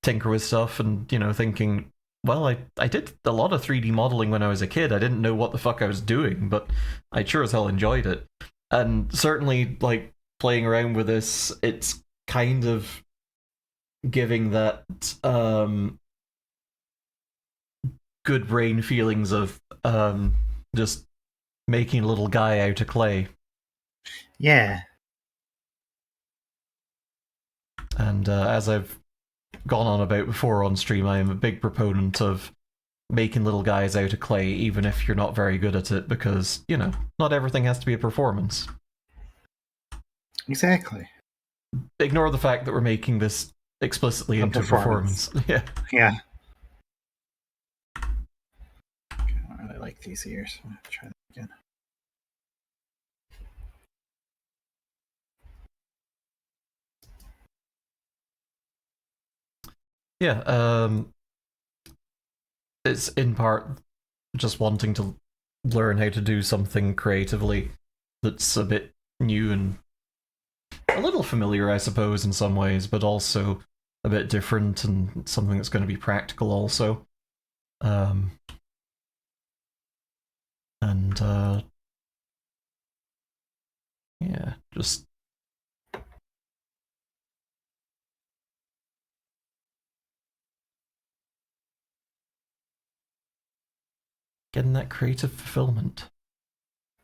tinker with stuff, and, you know, thinking, well, I did a lot of 3D modeling when I was a kid. I didn't know what the fuck I was doing, but I sure as hell enjoyed it. And certainly, like, playing around with this, it's kind of giving that good brain feelings of just making a little guy out of clay. Yeah. And as I've gone on about before on stream, I am a big proponent of making little guys out of clay, even if you're not very good at it, because, you know, not everything has to be a performance. Exactly. Ignore the fact that we're making this explicitly A into performance. performance. Yeah. Yeah. Okay, I don't really like these ears. I'm gonna try that again. Yeah, it's in part just wanting to learn how to do something creatively that's a bit new and a little familiar, I suppose, in some ways, but also a bit different and something that's going to be practical also. And yeah, just getting that creative fulfillment.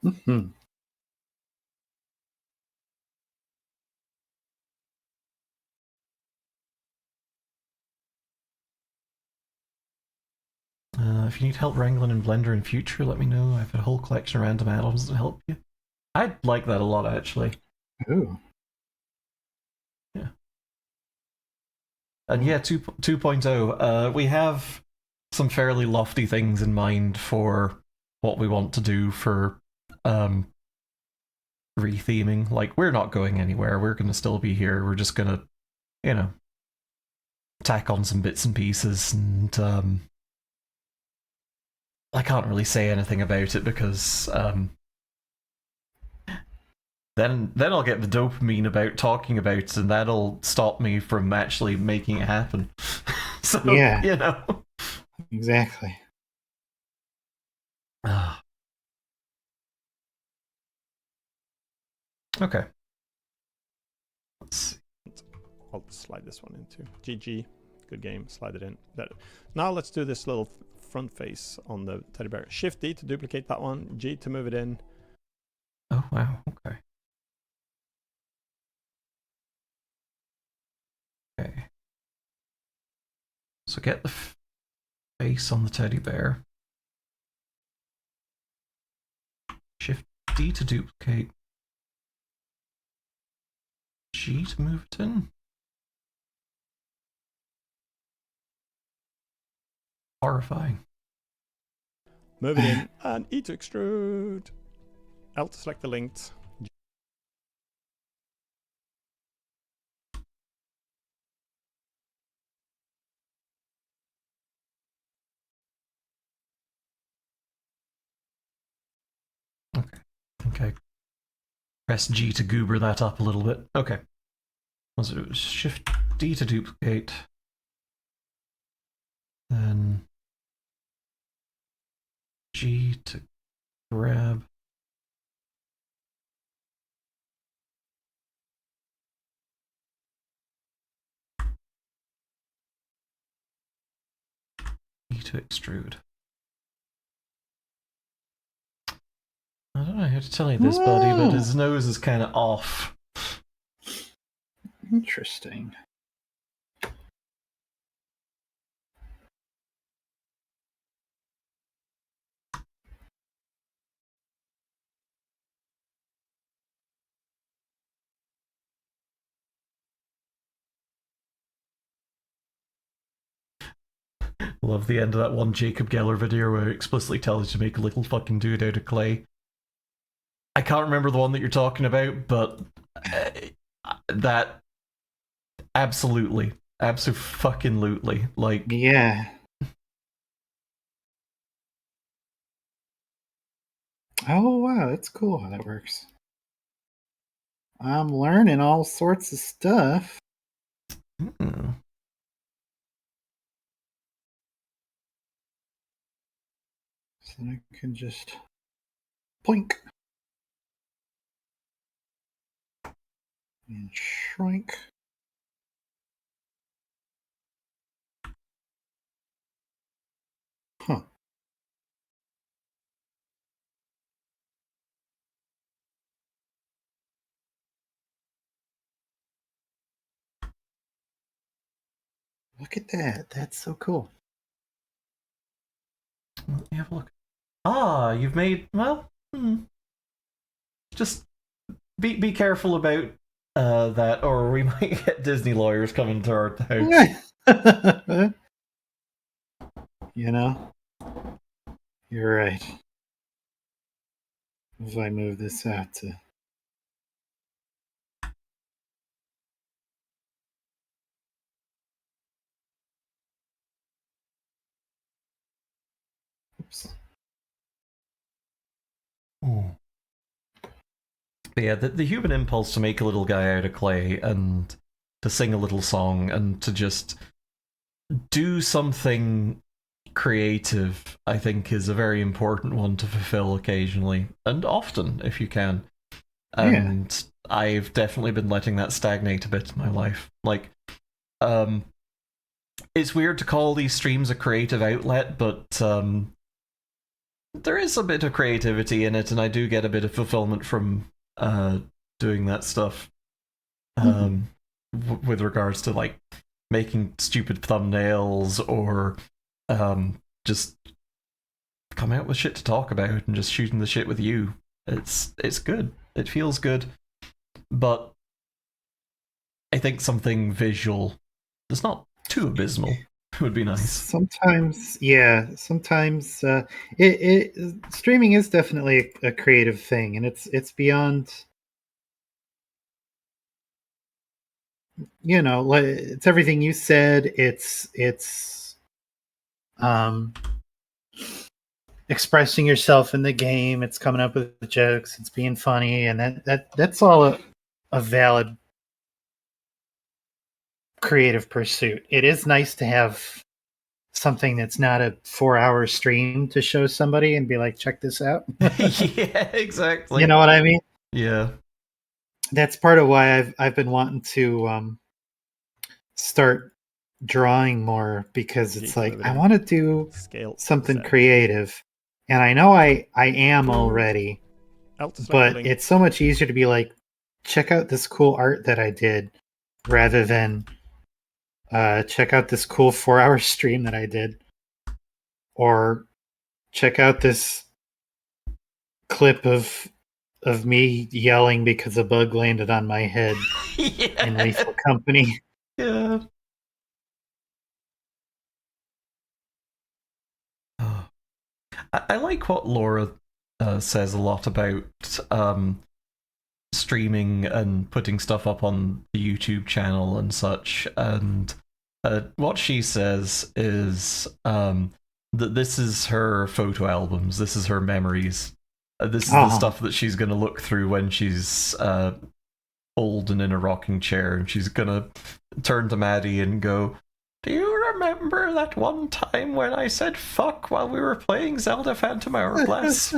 Mm-hmm. If you need help wrangling in Blender in future, let me know. I've got a whole collection of random add-ons to help you. I'd like that a lot, actually. Ooh. And yeah, 2.0. We have some fairly lofty things in mind for what we want to do for retheming. Like, we're not going anywhere. We're going to still be here. We're just going to, you know, tack on some bits and pieces. And I can't really say anything about it because then I'll get the dopamine about talking about it, and that'll stop me from actually making it happen. So, Yeah. you know. Exactly. Okay. Let's see. I'll slide this one into GG. Good game. Slide it in. There. Now let's do this little front face on the teddy bear. Shift D to duplicate that one. G to move it in. Oh, wow. Okay. Okay. So get the face on the teddy bear. Shift D to duplicate. G to move it in. Horrifying. Move it in. And E to extrude. L to select the linked. Okay. I think I press G to goober that up a little bit. Okay. Was it Shift D to duplicate? Then G to grab. E to extrude. I don't know how to tell you this, buddy, but his nose is kind of off. Interesting. Love the end of that one Jacob Geller video where it explicitly tells you to make a little fucking dude out of clay. I can't remember the one that you're talking about, but that absolutely, absolutely, like, Yeah. Oh wow, that's cool how that works. I'm learning all sorts of stuff. hmm. So I can just blink and shrink. Huh. Look at that. That's so cool. Let me have a look. Ah, you've made, well, just be careful about that, or we might get Disney lawyers coming to our house. You know, you're right. If I move this out to... Oops. But yeah, the human impulse to make a little guy out of clay and to sing a little song and to just do something creative, I think, is a very important one to fulfill occasionally and often if you can. And I've definitely been letting that stagnate a bit in my life. Like, it's weird to call these streams a creative outlet, but there is a bit of creativity in it, and I do get a bit of fulfillment from doing that stuff. With regards to like making stupid thumbnails or just come out with shit to talk about and just shooting the shit with you. It's good. It feels good. But I think something visual. There's not too abysmal. It would be nice. Sometimes, yeah. Sometimes streaming is definitely a creative thing, and it's beyond. It's everything you said. It's expressing yourself in the game. It's coming up with jokes. It's being funny, and that's all a valid creative pursuit. It is nice to have something that's not a 4-hour stream to show somebody and be like, check this out. Yeah, exactly. You know what I mean? Yeah. That's part of why I've been wanting to start drawing more, because it's like I want to do Scale something Z. creative, and I know I am already, Alt to select but link. it's so much easier to be like, check out this cool art that I did, rather than check out this cool 4-hour stream that I did, or check out this clip of me yelling because a bug landed on my head in Yeah. Lethal Company. Yeah. Oh. I like what Laura says a lot about streaming and putting stuff up on the YouTube channel and such. And what she says is that this is her photo albums, this is her memories. This is the stuff that she's going to look through when she's old and in a rocking chair, and she's going to turn to Maddie and go, do you remember that one time when I said fuck while we were playing Zelda Phantom Hourglass?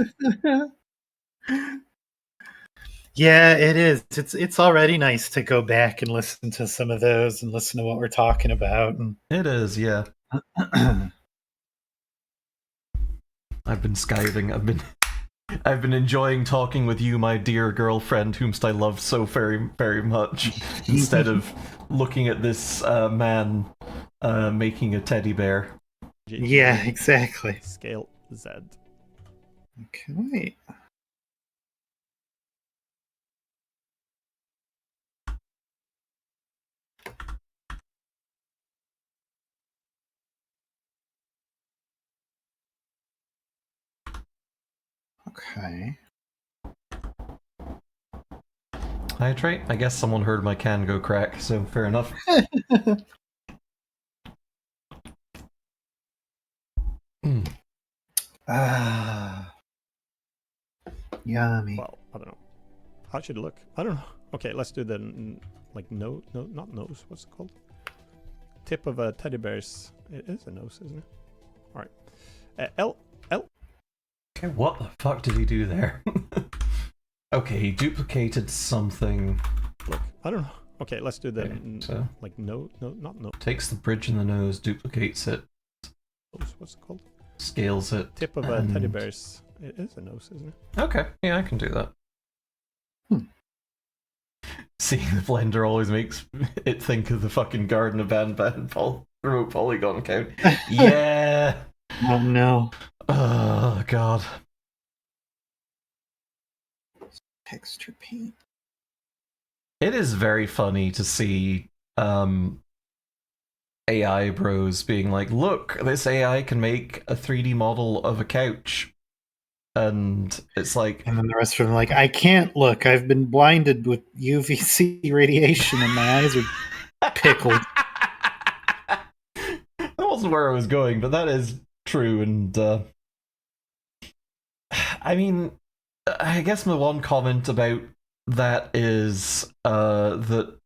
Yeah, it is. It's already nice to go back and listen to some of those and listen to what we're talking about. And It is, yeah. I've been skiving. I've been enjoying talking with you, my dear girlfriend, whomst I love so very, very much, instead of looking at this man making a teddy bear. Yeah, exactly. Scale Z. Okay. Okay. Hydrate? I guess someone heard my can go crack, so fair enough. Ah. Yummy. Well, I don't know. How should it look? I don't know. Okay, let's do the no, not nose. What's it called? Tip of a teddy bear's. It is a nose, isn't it? All right. L. Okay, what the fuck did he do there? Okay, he duplicated something. Look, I don't know. Okay, let's do the So no, not nose. takes the bridge in the nose, duplicates it, What's it called? scales it. Tip of a teddy bear's. It is a nose, isn't it? Okay, yeah, I can do that. Seeing the blender always makes it think of the fucking Garden of Banban remote polygon count. Yeah. Oh no. Oh god. Texture paint. It is very funny to see AI bros being like, look, this AI can make a 3D model of a couch. And it's like, And then the rest of them are like, I can't look. I've been blinded with UVC radiation and my eyes are pickled. That wasn't where I was going, but that is true. And I mean, I guess my one comment about that is that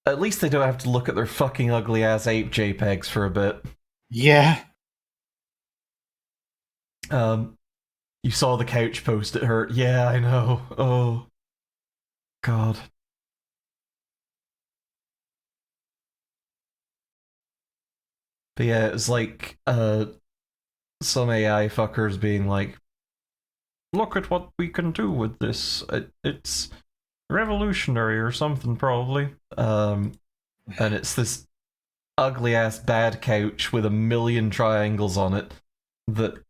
at least they don't have to look at their fucking ugly ass ape JPEGs for a bit. Yeah. You saw the couch post, it hurt. Yeah, I know. Oh, God. But yeah, it was like some AI fuckers being like, look at what we can do with this. It's revolutionary or something, probably. And it's this ugly ass bad couch with a million triangles on it that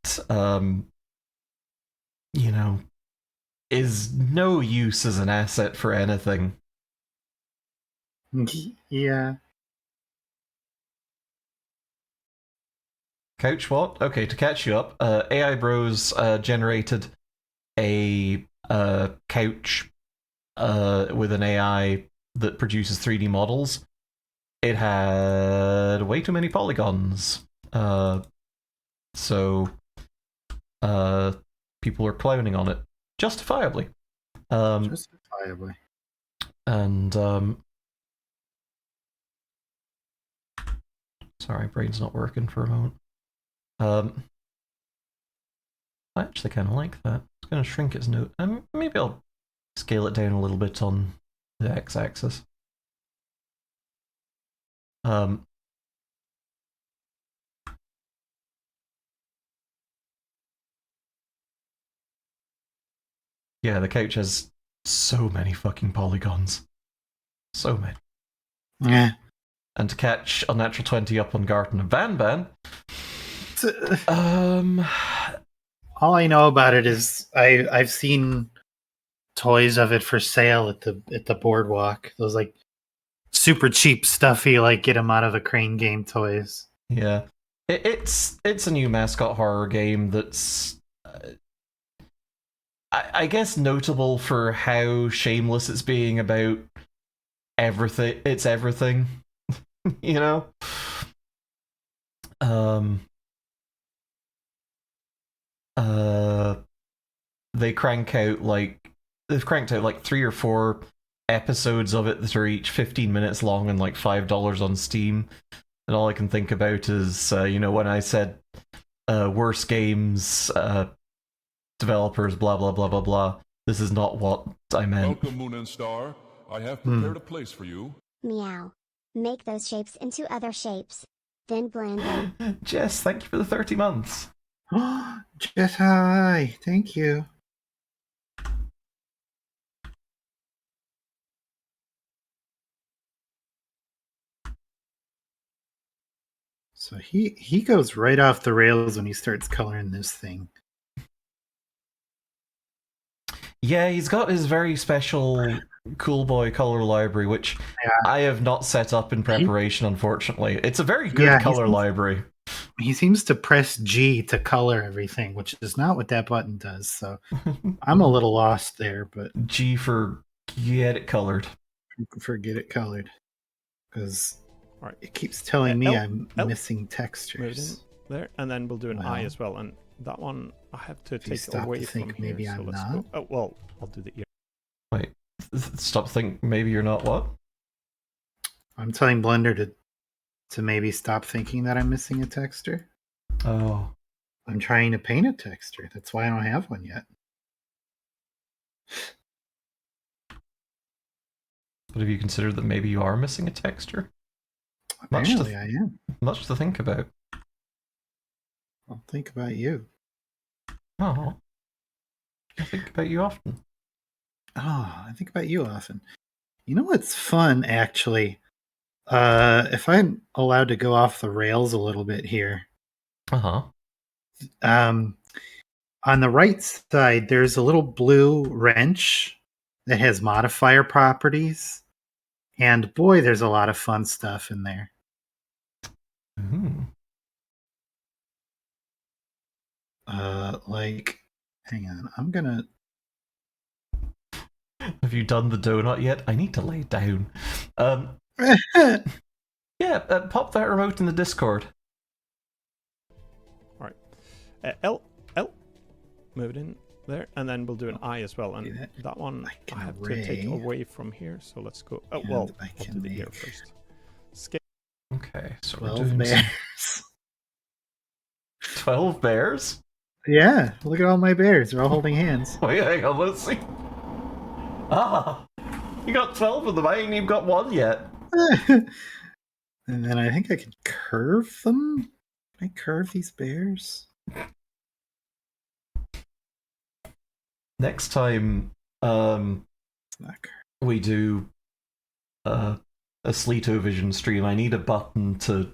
you know, is no use as an asset for anything. Yeah. Couch what? Okay, to catch you up, AI Bros generated a couch with an AI that produces 3D models. It had way too many polygons. So people were clowning on it. Justifiably. Justifiably. And sorry, brain's not working for a moment. I actually kind of like that. It's going to shrink its note. Maybe I'll scale it down a little bit on the x-axis. Yeah, the couch has so many fucking polygons. So many. Yeah. And to catch Unnatural 20 up on Garten of Banban, all I know about it is I've seen toys of it for sale at the boardwalk. Those like super cheap stuffy, like get them out of a Crane Game toys. Yeah, it's a new mascot horror game that's I guess notable for how shameless it's being about everything. It's everything, you know. They've cranked out like 3 or 4 episodes of it that are each 15 minutes long and like $5 on Steam. And all I can think about is, when I said worst games, developers, blah blah blah blah blah. This is not what I meant. Welcome, Moon and Star. I have prepared a place for you. Meow. Make those shapes into other shapes. Then blend them. Jess, thank you for the 30 months. Jess, hi. Thank you. So he goes right off the rails when he starts coloring this thing. Yeah, he's got his very special Cool Boy color library, which I have not set up in preparation, unfortunately. It's a very good color library. He seems to press G to color everything, which is not what that button does. So I'm a little lost there, but G for get it colored. For get it colored, because it keeps telling me I'm missing textures. There, and then we'll do an eye as well, and that one I have to take away from here. Maybe I'm not. Oh well, I'll do the ear. Wait, stop thinking. Maybe you're not what? I'm telling Blender to maybe stop thinking that I'm missing a texture. Oh. I'm trying to paint a texture. That's why I don't have one yet. But have you considered that maybe you are missing a texture? Apparently I am. Much to think about. I'll think about you. Oh. I think about you often. Oh, I think about you often. You know what's fun, actually? If I'm allowed to go off the rails a little bit here. Uh-huh. On the right side, there's a little blue wrench that has modifier properties. And boy, there's a lot of fun stuff in there. Mm-hmm. Hang on, I'm gonna... Have you done the donut yet? I need to lay down. Yeah, pop that remote in the Discord. Alright. L. Move it in there, and then we'll do an eye as well. And that one I have to take away from here, so let's go. Oh, well, I'll do the ear first. Scale. Okay, so 12 we're doing bears. 12 bears? Yeah, look at all my bears. They're all holding hands. Wait, hang on, let's see. Ah! You got 12 of them, I ain't even got one yet. And then I think I can curve them? Can I curve these bears? Next time we do a Sleetovision stream, I need a button to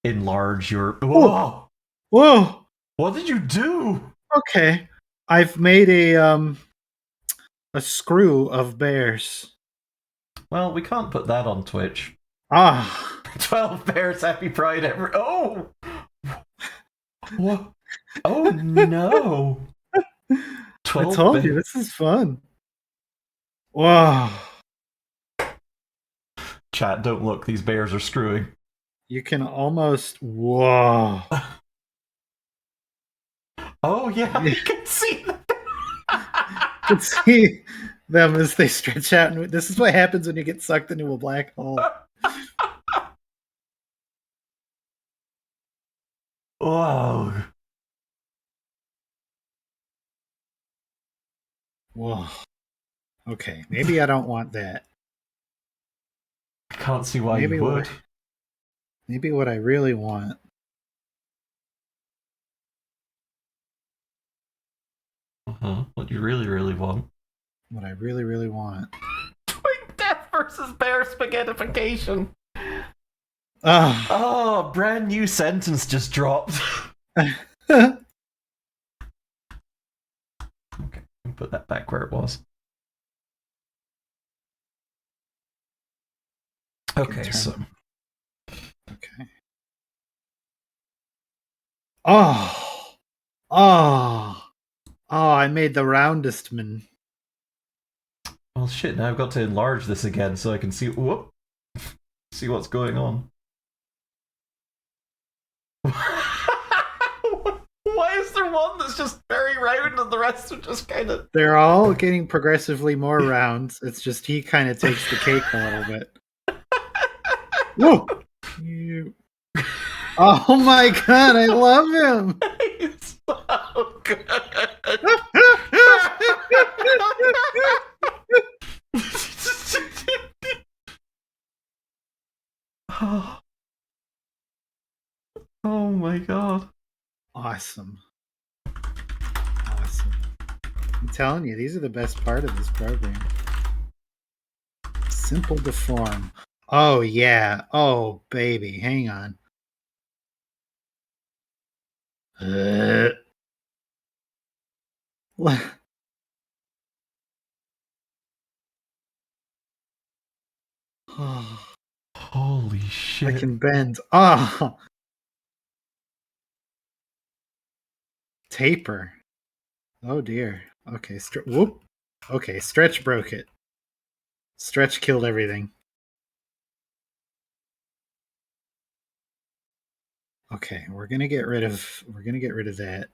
enlarge your... Whoa! Whoa! What did you do? Okay. I've made a screw of bears. Well, we can't put that on Twitch. 12 bears, happy pride, Oh! What? Oh no! I 12 told you, this is fun. Whoa. Chat, don't look. These bears are screwing. You can almost... Whoa. Oh yeah, Yeah. you can see them. You can see them as they stretch out. And this is what happens when you get sucked into a black hole. Whoa. Whoa. Okay, maybe I don't want that. I can't see why Maybe you would. Maybe what I really want. What you really, really want. What I really, really want. Twin Death versus Bear Spaghettification. Oh. Oh, brand new sentence just dropped. Okay, put that back where it was. Okay, so. Okay. Oh. Oh. Oh, I made the roundest man. Well, shit, now I've got to enlarge this again so I can see. Whoop! See what's going on. Why is there one that's just very round and the rest are just kind of. They're all getting progressively more rounds. It's just he kind of takes the cake a little bit. Whoa! Oh my god, I love him! He's so good. Oh my god. Awesome. Awesome. I'm telling you, these are the best part of this program. Simple to form. Oh, yeah. Oh, baby. Hang on. Oh, Holy shit. I can bend. Oh. Taper. Oh, dear. Okay. Whoop. Okay. Stretch broke it. Stretch killed everything. Okay, we're gonna get rid of that.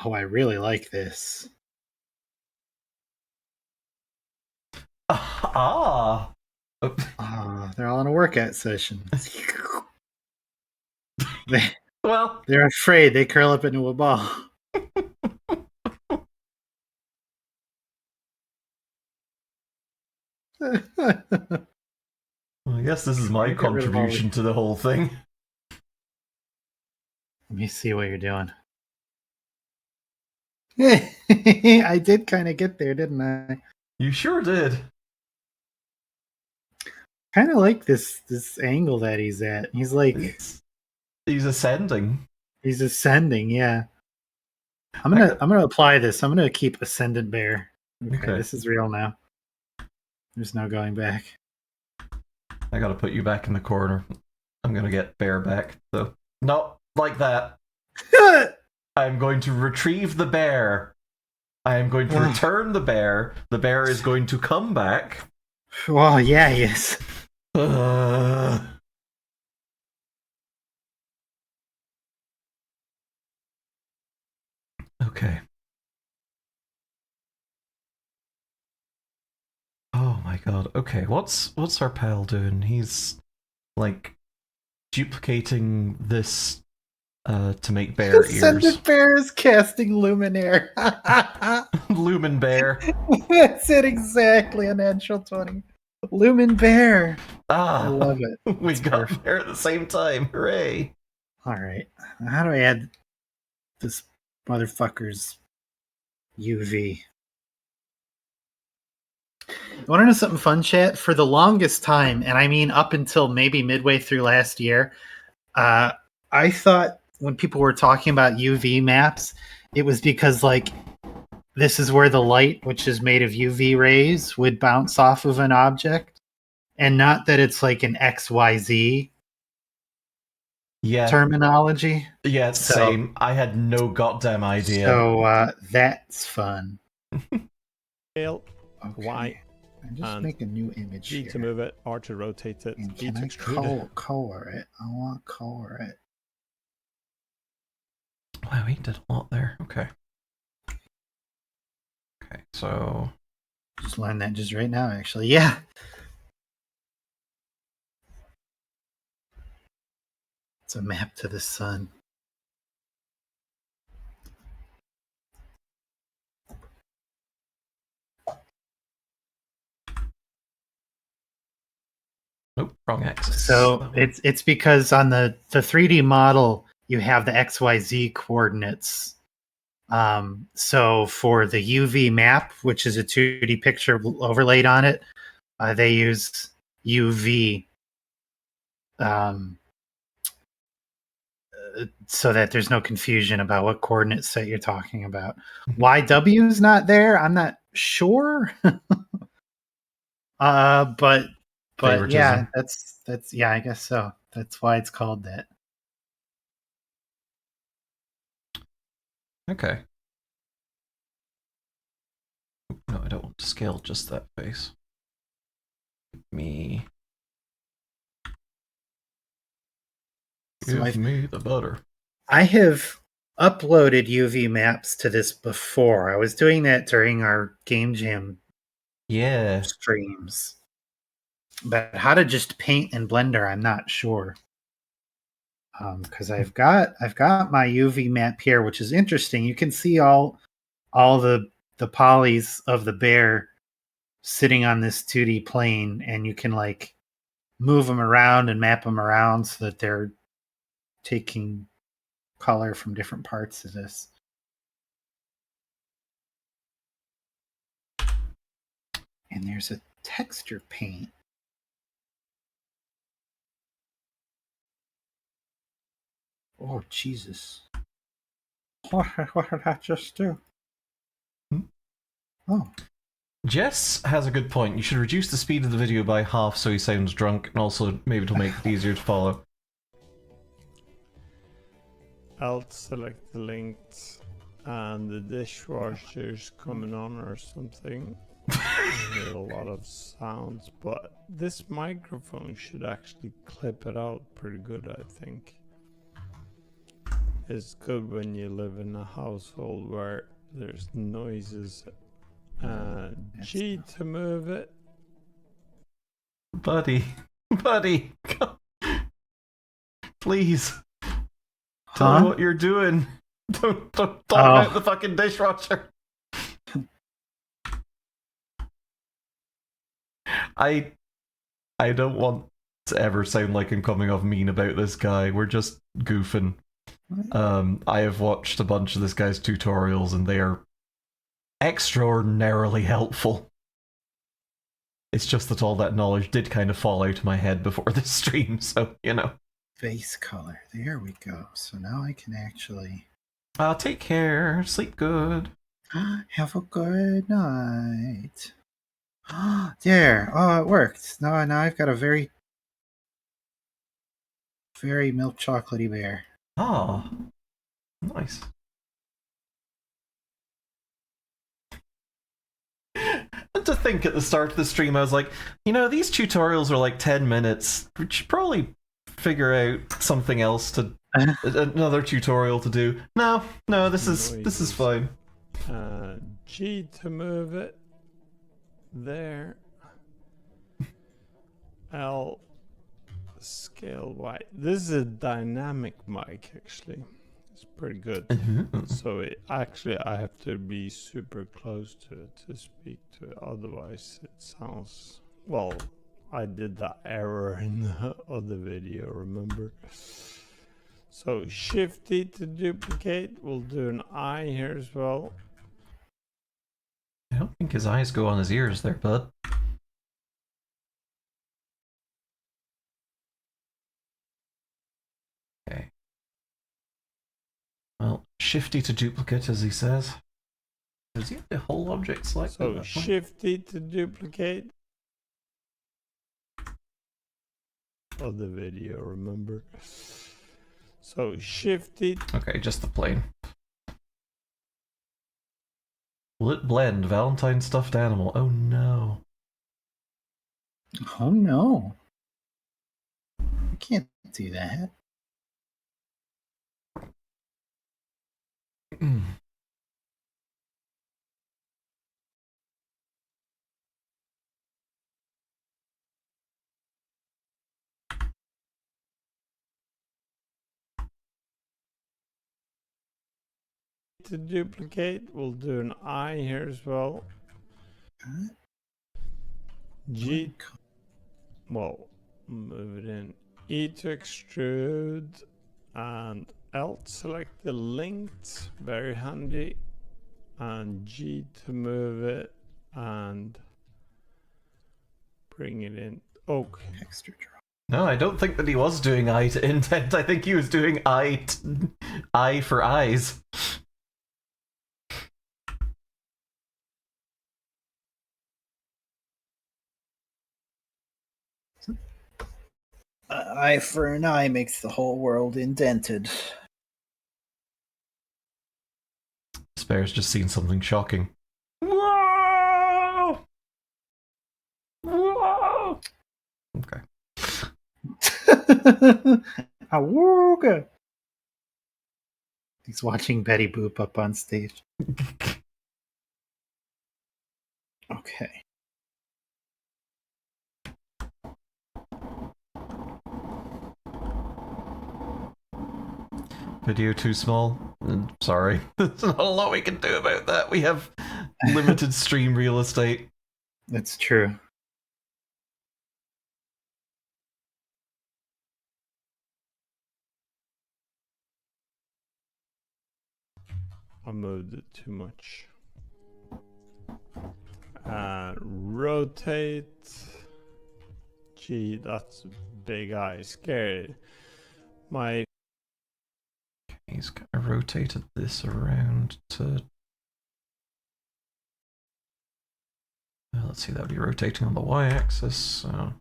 Oh, I really like this. Ah. Oh, they're all in a workout session. Well, They're afraid. They curl up into a ball. I guess this is my Get rid of all contribution to the whole thing. Let me see what you're doing. I did kind of get there, didn't I? You sure did. Kind of like this angle that he's at. He's like He's ascending. he's ascending. Yeah. I'm gonna apply this. I'm gonna keep ascendant bear. Okay, this is real now. There's no going back. I gotta put you back in the corner. I'm gonna get bear back. So not like that. I'm going to retrieve the bear. I am going to return the bear. The bear is going to come back. Well, yeah, he is. Okay. Oh my god. Okay, what's our pal doing? He's like duplicating this to make bear ears. Ascendant bear is casting Luminaire. Lumen bear. That's it exactly. A natural 20. Lumen bear. Ah, I love it. We got there at the same time. Hooray! All right. How do I add this motherfucker's UV? You want to know something fun, chat? For the longest time, and I mean up until maybe midway through last year, I thought when people were talking about UV maps, it was because like this is where the light, which is made of UV rays, would bounce off of an object, and not that it's like an XYZ Yeah, terminology. yeah, So- same. I had no goddamn idea. So that's fun. Scale, Okay. Y, And just and make a new image G here. to move it, R to rotate it, And E can to I extrude it. color it? I want to color it. Wow, he did a lot there. Okay. Okay, so Just learned that just right now, actually. Yeah. It's a map to the sun. nope, wrong axis. So it's because on the 3D model you have the XYZ coordinates. So for the UV map, which is a 2D picture overlaid on it, they use UV so that there's no confusion about what coordinate set you're talking about. YW is not there. I'm not sure. But yeah, Favoritism. that's yeah, I guess so. That's why it's called that. Okay. No, I don't want to scale just that face. Me. So Give me the butter. I have uploaded UV maps to this before. I was doing that during our Game Jam Yeah. streams. But how to just paint in Blender, I'm not sure. Because I've got my UV map here, which is interesting. You can see all the polys of the bear sitting on this 2D plane, and you can like move them around and map them around so that they're taking color from different parts of this. And there's a texture paint. Oh, Jesus. What did I just do? Oh. Jess has a good point. You should reduce the speed of the video by half so he sounds drunk, and also maybe it'll make it easier to follow. Alt select the links and the dishwasher's coming on or something. I hear a lot of sounds, but this microphone should actually clip it out pretty good, I think. It's good when you live in a household where there's noises. G to move it. Buddy. Buddy. Please. Tell me what you're doing. Don't talk about the fucking dishwasher. I don't want to ever sound like I'm coming off mean about this guy. We're just goofing. I have watched a bunch of this guy's tutorials and they are extraordinarily helpful. It's just that all that knowledge did kind of fall out of my head before this stream, so, you know. Face color. There we go. So now I can actually... Take care. Sleep good. Have a good night. There. Oh, it worked. Now I've got a very, very milk chocolatey bear. Ah. Nice. And to think at the start of the stream, I was like, you know, these tutorials are like 10 minutes. We should probably figure out something else to... another tutorial to do. No, this is fine. G to move it. There. L scale Y. This is a dynamic mic actually. It's pretty good. So I have to be super close to it to speak to it. Otherwise it sounds, well, I did that error in the other video, remember? So Shift D to duplicate. We'll do an eye here as well. I don't think his eyes go on his ears there, bud. Okay. Well, Shifty to duplicate, as he says. Does he have the whole object selected? So Shift D to duplicate. Of the video, remember? So shift it. Okay, just the plane. Will it blend? Valentine stuffed animal. Oh no. Oh no. I can't do that. To duplicate, we'll do an eye here as well. G, well, move it in. E to extrude, and L to select the linked, very handy. And G to move it, and bring it in. Okay. Extra draw. No, I don't think that he was doing eye to intent. I think he was doing eye for eyes. Eye for an eye makes the whole world indented. Spare's just seen something shocking. Whoa! Whoa! Okay. Awooga! He's watching Betty Boop up on stage. Okay. Video too small? Sorry. There's not a lot we can do about that. We have limited stream real estate. That's true. I moved it too much. Rotate. Gee, that's big eye. Scary. My He's kind of rotated this around to... let's see, that would be rotating on the y-axis, so...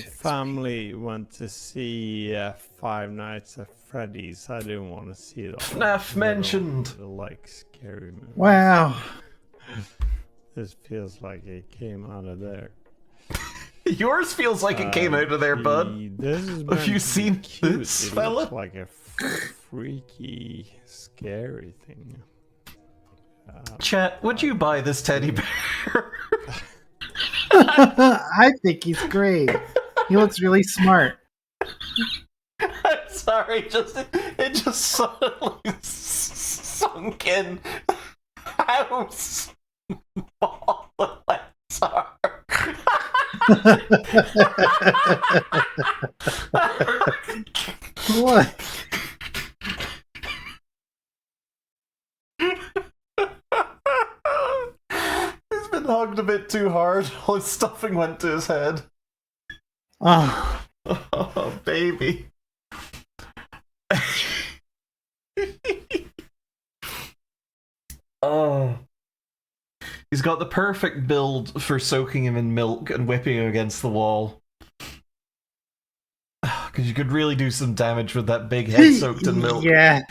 family went to see Five Nights at Freddy's. I didn't want to see it. FNAF mentioned! I like scary movies. Wow. This feels like it came out of there. Yours feels like it came out of there, bud. This is Have you seen cute. this, It fella? looks like a freaky, scary thing. Chat, would you buy this teddy bear? I think he's great. He looks really smart. I'm sorry, it just suddenly sunk in how small the legs are. What? He's been hugged a bit too hard. All his stuffing went to his head. Oh, Oh, baby. Oh. He's got the perfect build for soaking him in milk and whipping him against the wall. Because you could really do some damage with that big head soaked in milk. yeah,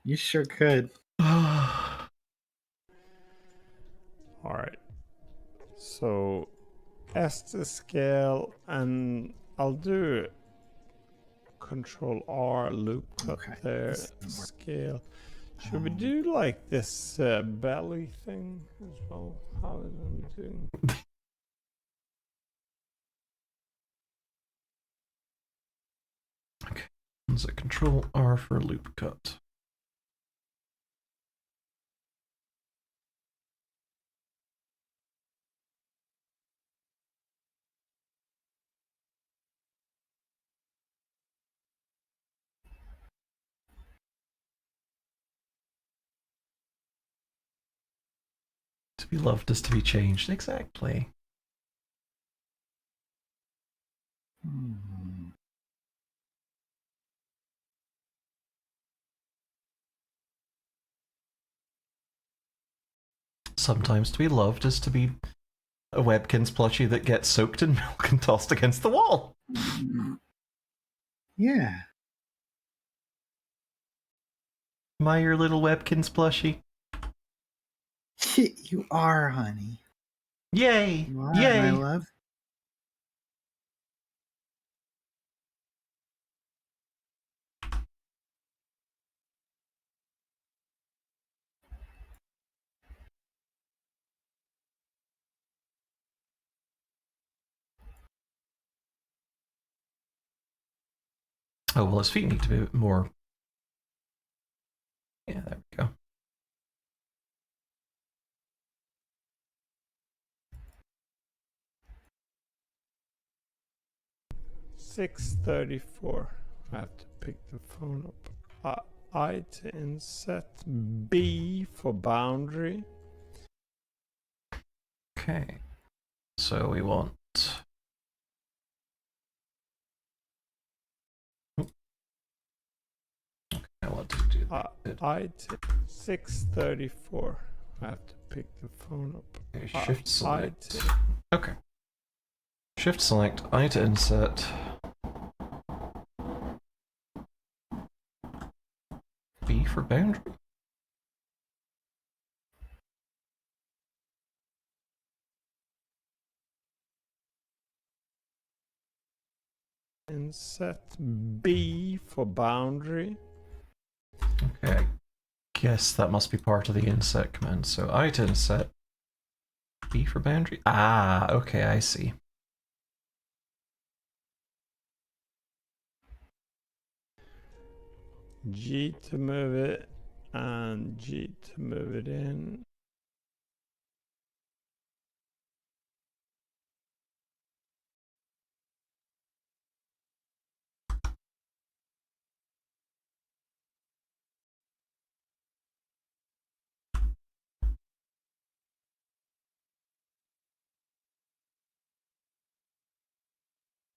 you sure could. Alright. So, S to scale, and I'll do Control R loop cut Okay. there. Scale. Should we do like this belly thing as well? How is it doing? Okay. Is it Control R for loop cut? To be loved is to be changed. Exactly. Hmm. sometimes to be loved is to be a Webkins plushie that gets soaked in milk and tossed against the wall. Yeah. Am I your little Webkins plushie? You are, honey. Yay! You are, Yay! my love. Oh, well, his feet need to be more... Yeah, there we go. $6.34. I have to pick the phone up. I to inset B for boundary. Okay. So we want... Okay, I want to do that. I to 6.34. I have to pick the phone up. Okay, shift select. I to Okay. Shift select, I to inset. B for boundary. inset B for boundary. Okay, I guess that must be part of the inset command. So I to inset B for boundary. Ah, okay, I see. G to move it, and G to move it in.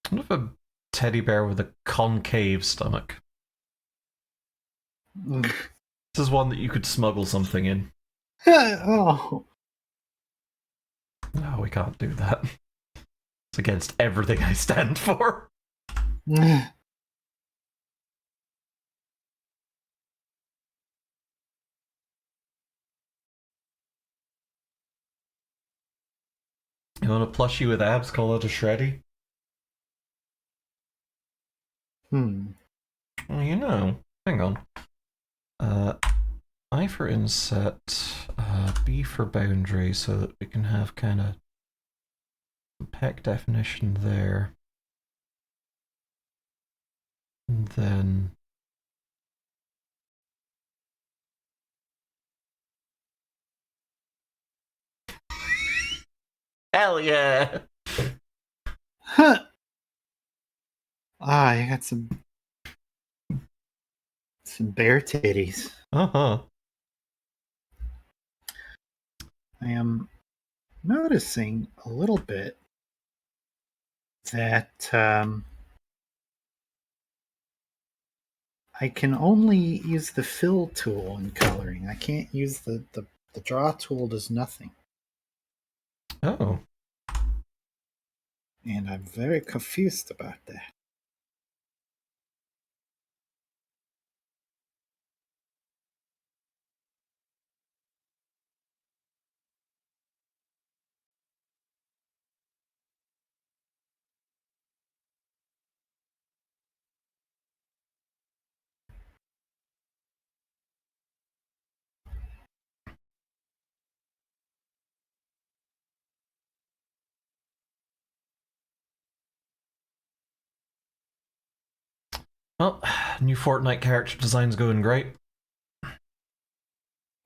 What if a teddy bear with a concave stomach? This is one that you could smuggle something in. Oh. No, we can't do that. It's against everything I stand for. You want a plushie with abs? Call it a shreddy? Well, you know. Hang on. I for inset, B for boundary, so that we can have kind of pec definition there. And then... Hell yeah! Huh. Ah, you got some bear titties. Uh-huh. I am noticing a little bit that I can only use the fill tool in coloring. I can't use the draw tool does nothing. Oh. And I'm very confused about that. Well, new Fortnite character design's going great.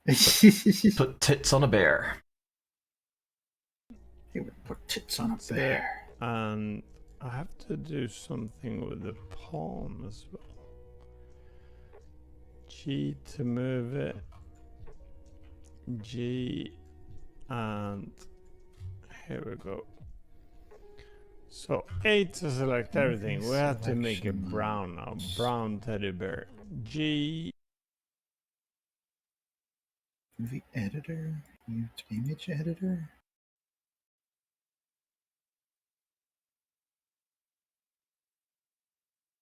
Put tits on a bear. He would put tits on a bear. And I have to do something with the palm as well. G to move it. G, and here we go. So A to select everything. We have to make it brown now. Brown teddy bear. G. UV editor, image editor.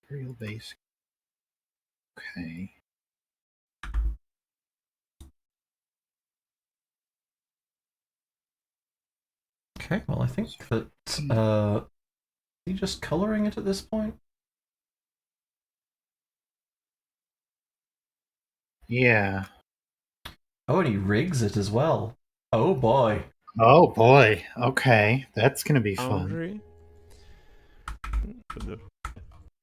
Real basic. Okay. Okay, well, I think that is he just coloring it at this point? Yeah. Oh, and he rigs it as well. Oh boy. Oh boy. Okay, that's gonna be fun. Boundary. There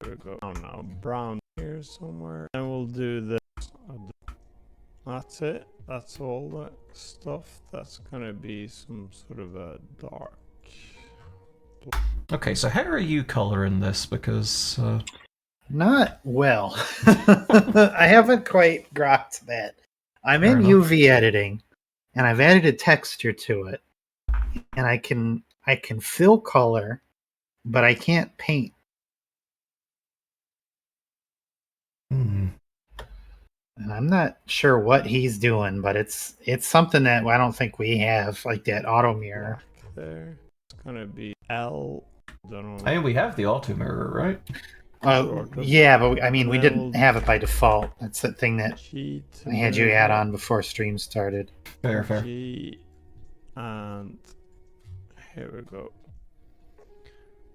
we go. Oh no, brown here somewhere. And we'll do this. That's it. That's all the stuff. That's gonna be some sort of a dark. Okay, so how are you coloring this? Because Not well. I haven't quite grokked that. I'm Fair in enough. UV editing, and I've added a texture to it, and I can fill color, but I can't paint. hmm. And I'm not sure what he's doing, but it's something that I don't think we have, like that auto mirror. Black there. It's gonna be L. Don't know. I mean, we have the auto mirror, right? Sort of. Yeah, but I mean, we Then didn't we'll have it by default. That's the thing that G to I had you move add it. on before stream started. Fair, fair. G, and here we go.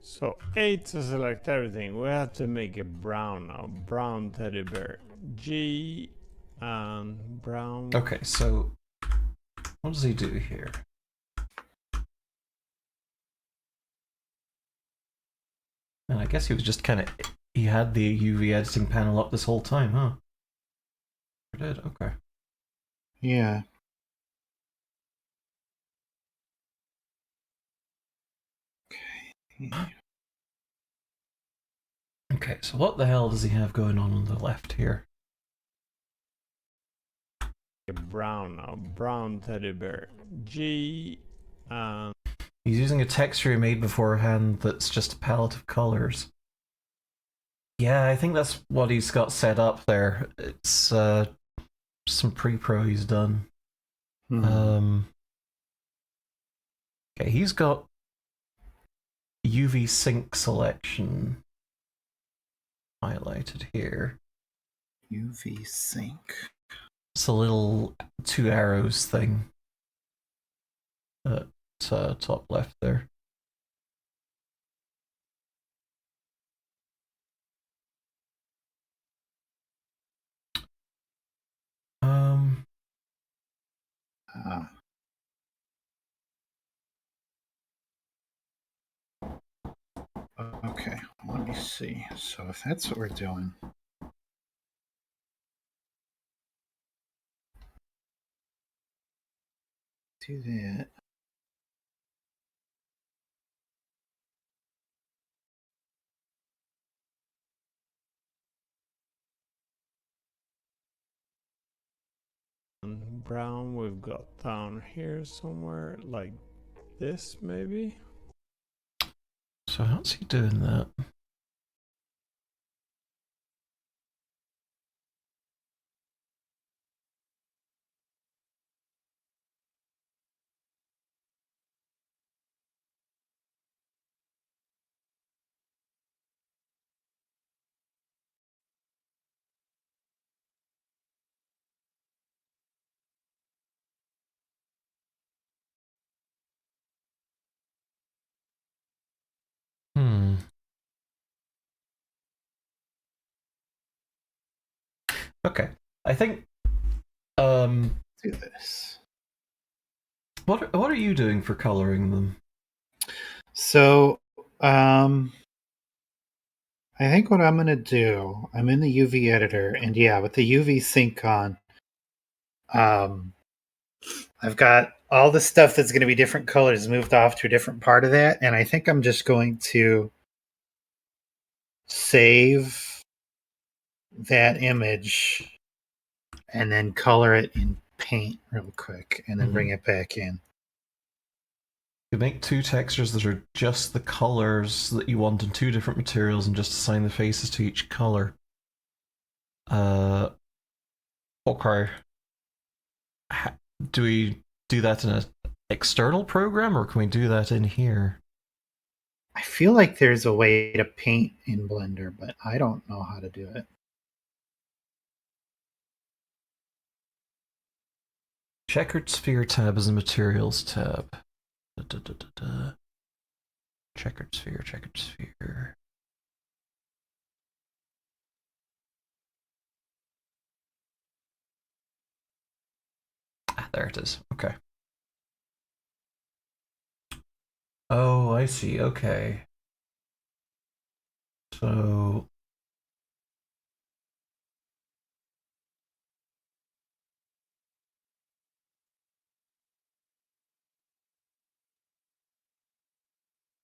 So A to select everything. We have to make it brown now. Brown teddy bear. G and brown. Okay, so what does he do here? And I guess he was just kind of he had the UV editing panel up this whole time, huh? He did. Okay. Yeah. Okay. Okay, so what the hell does he have going on the left here? Brown now. Brown teddy bear. G and He's using a texture he made beforehand that's just a palette of colors. Yeah, I think that's what he's got set up there. It's some pre-pro he's done. Hmm. Okay, he's got UV sync selection highlighted here. UV sync. It's a little 2 arrows thing at top left there. Ah. Okay, let me see. So if that's what we're doing, do that. brown we've got down here somewhere, like this maybe. So how's he doing that? Okay. I think Do this. what are you doing for coloring them? So, I think what I'm gonna do, I'm in the UV editor, and yeah, with the UV sync on, I've got all the stuff that's going to be different colors moved off to a different part of that, and I think I'm just going to save that image and then color it in paint real quick, and then bring it back in. You make 2 textures that are just the colors that you want in 2 different materials, and just assign the faces to each color. Okay. do we do that in an external program, or can we do that in here? I feel like there's a way to paint in Blender, but I don't know how to do it. Checkered sphere tab is a materials tab. Checkered sphere, checkered sphere. Ah, there it is. Okay. Oh, I see. Okay. So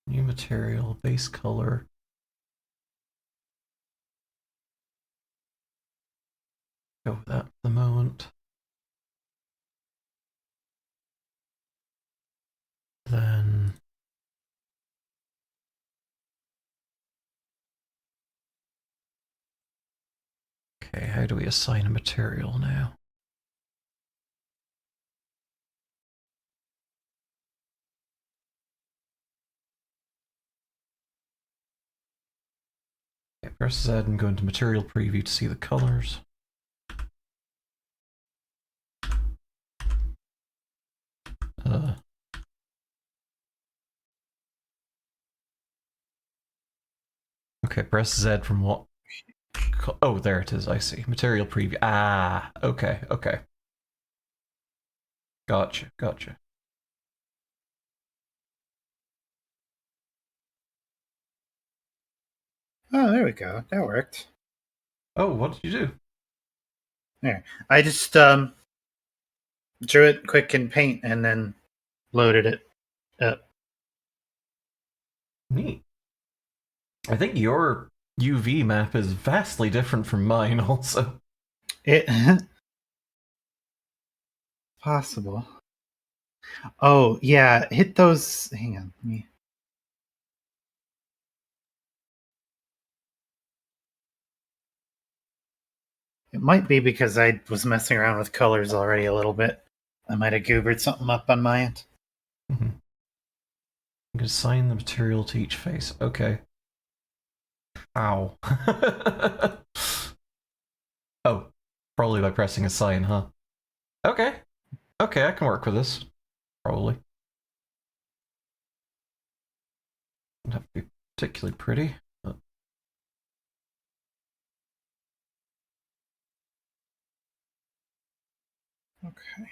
new material, base color. Go with that for the moment. Then okay, how do we assign a material now? Okay, press Z and go into material preview to see the colors. Okay, press Z from what? Oh, there it is. I see. Material preview. Ah, okay, okay. Gotcha, gotcha. Oh, there we go. That worked. Oh, what did you do? There. I just drew it quick in Paint and then loaded it up. Neat. I think your UV map is vastly different from mine also. It possible. Oh, yeah, hit those. Hang on. Let me... It might be because I was messing around with colors already a little bit. I might have goobered something up on my end. Mm-hmm. You can assign the material to each face. Okay. Ow. Oh, probably by pressing assign, huh? Okay. Okay, I can work with this. Probably. Doesn't have to be particularly pretty. But... Okay.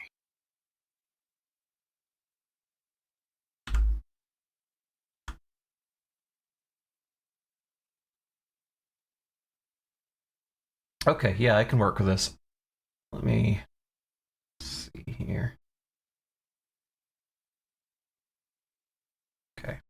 Okay, yeah, I can work with this. Let me see here. Okay.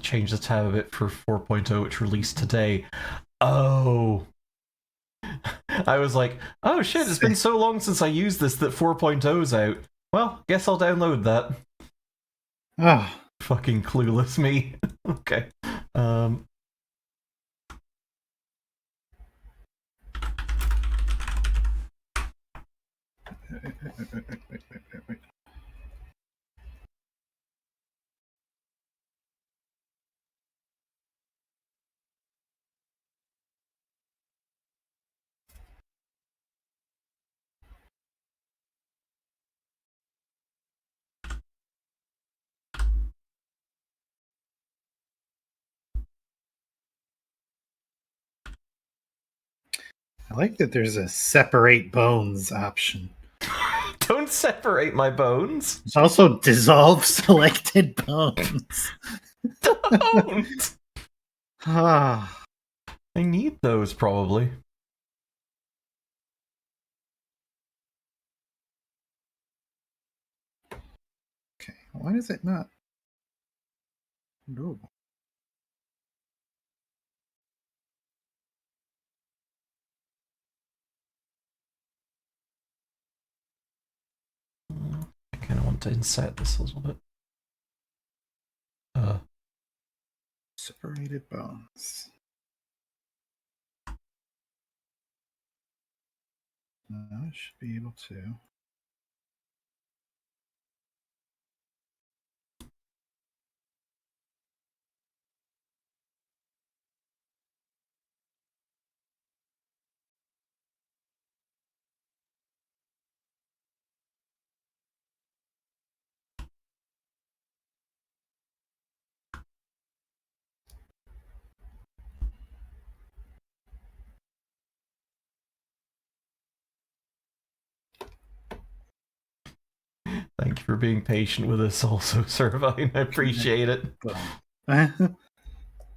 Change the tab a bit for 4.0, which released today. Oh. I was like, oh shit, it's been so long since I used this that 4.0's out. Well, guess I'll download that. Oh. Fucking clueless me. Okay. I like that there's a separate bones option. Don't separate my bones. There's also dissolve selected bones. don't. Ah, I need those probably. okay. Why is it not? No. I kind of want to insert this a little bit. Separated bones. I should be able to. Thank you for being patient with us also, Servine. I appreciate it.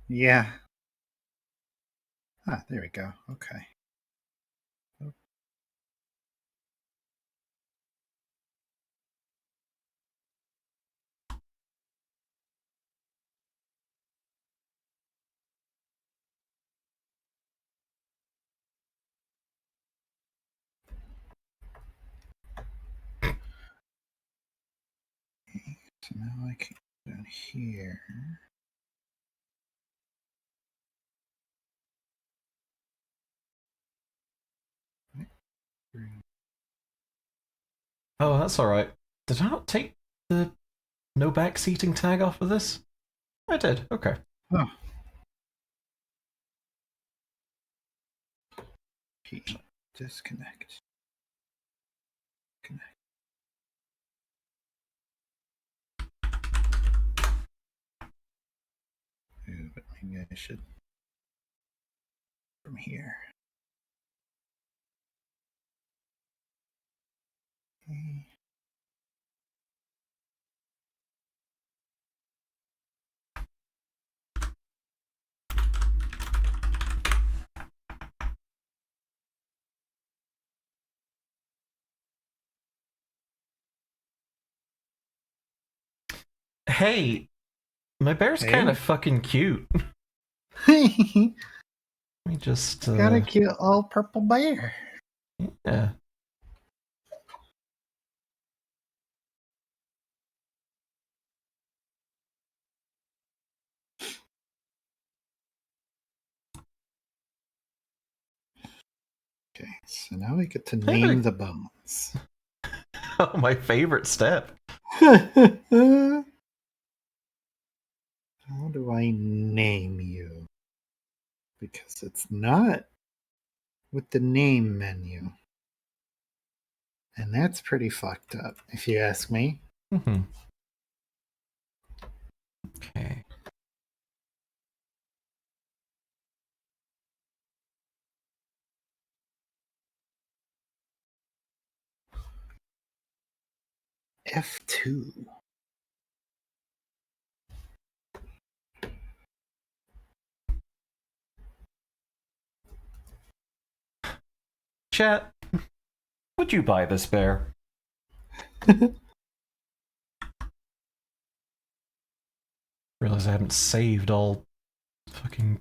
Yeah. Ah, there we go. Okay. So now I can go down here. Oh, that's alright. Did I not take the no backseating tag off of this? I did, okay. Oh. Key. Disconnect. Connect. Ooh, but maybe I should from here. Okay. Hey, my bear's Hey. kind of fucking cute. Let me just. Got a cute all purple bear. Yeah. Okay, so now we get to name the bones. Oh, my favorite step. How do I name you? Because it's not with the name menu. And that's pretty fucked up, if you ask me. Mm-hmm. Okay. F2. Chat, would you buy this bear? Realize I haven't saved all fucking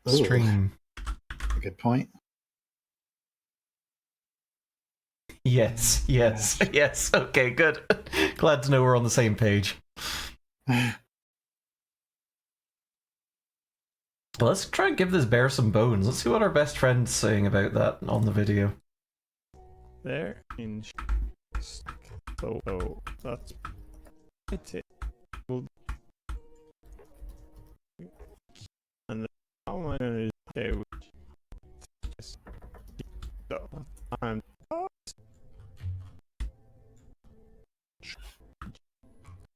Ooh. stream. A good point. Yes, yes, yes. Okay, good. Glad to know we're on the same page. Well, let's try and give this bear some bones. Let's see what our best friend's saying about that on the video. There in so that's it. And then how am I going to say which is so I'm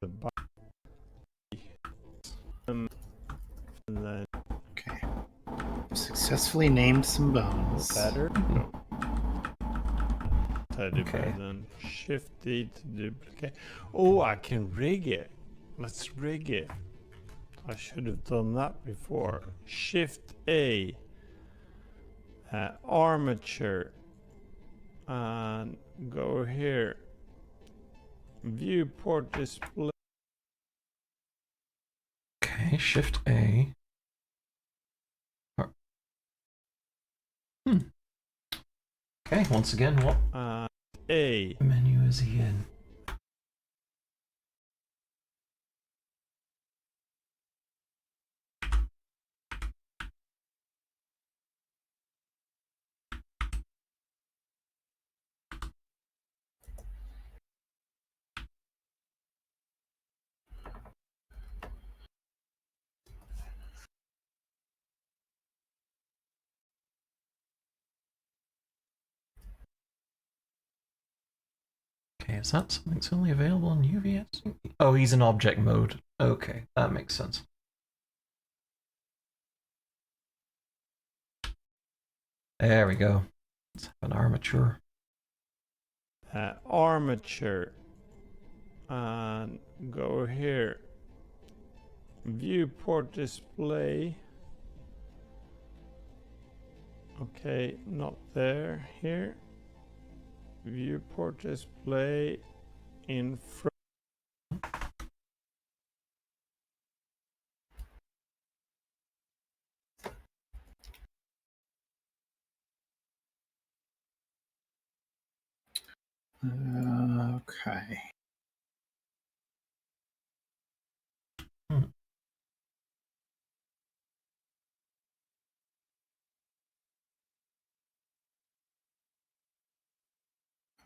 the body and then Okay. Successfully named some bones. better no. Teddy Okay. bear then shift D to duplicate. Oh, I can rig it. Let's rig it. I should have done that before. Shift A. Armature. And go here. Viewport display. Okay, Shift A. Okay, once again, what A. menu is he in? Okay, is that something that's only available in UVS? Oh, he's in object mode. Okay, that makes sense. There we go. Let's have an armature. Armature. And go here. Viewport display. Okay, not there. Here. Viewport display in front. Okay.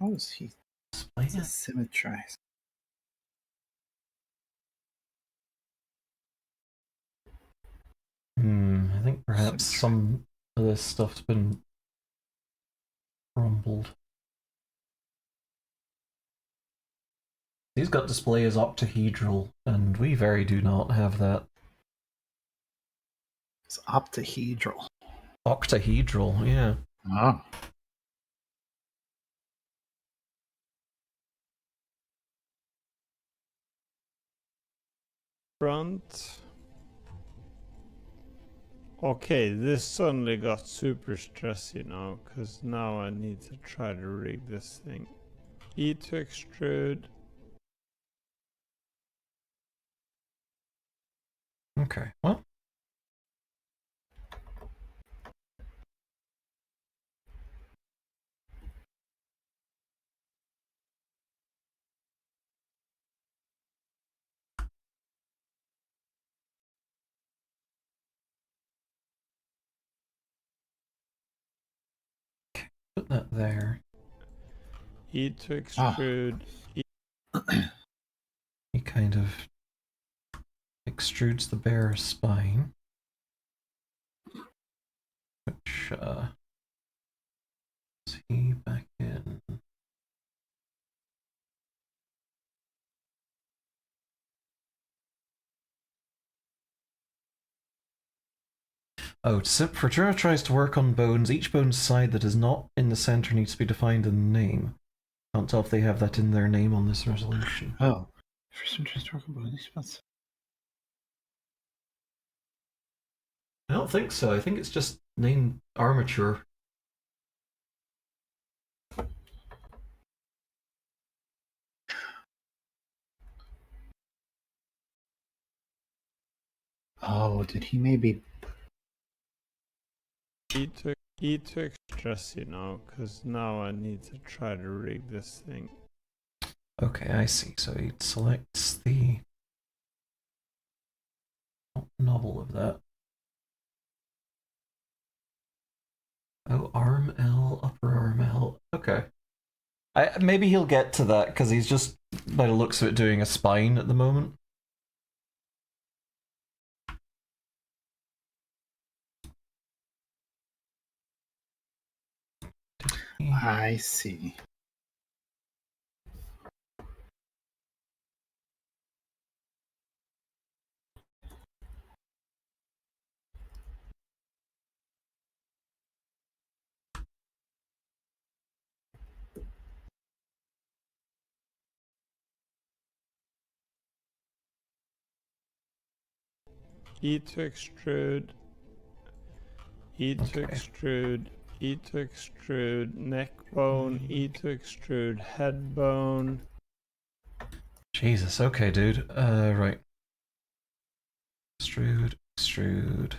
How is he Display it. symmetrized? I think perhaps some of this stuff's been crumbled. He's got display as octahedral, and we very do not have that. It's octahedral. Octahedral, yeah. Oh. Front. Okay, this suddenly got super stressy now, because now I need to try to rig this thing. E to extrude. Okay, well. Put that there. E to extrude. He kind of extrudes the bare spine. Which, is he back in? Oh, Fortuna tries to work on bones. Each bone's side that is not in the center needs to be defined in the name. Can't tell if they have that in their name on this resolution. Oh. First interest talk about these spots. I don't think so. I think it's just named armature. Oh, did he maybe? E to extrude, you know, because now I need to try to rig this thing. Okay, I see. So he selects the novel of that. Oh, arm L, upper arm L. Okay. Maybe he'll get to that because he's just, by the looks of it, doing a spine at the moment. I see. E to extrude, E to Okay. extrude, E to extrude, neck bone, E to extrude, head bone. Jesus, okay, dude. Right. Extrude, extrude.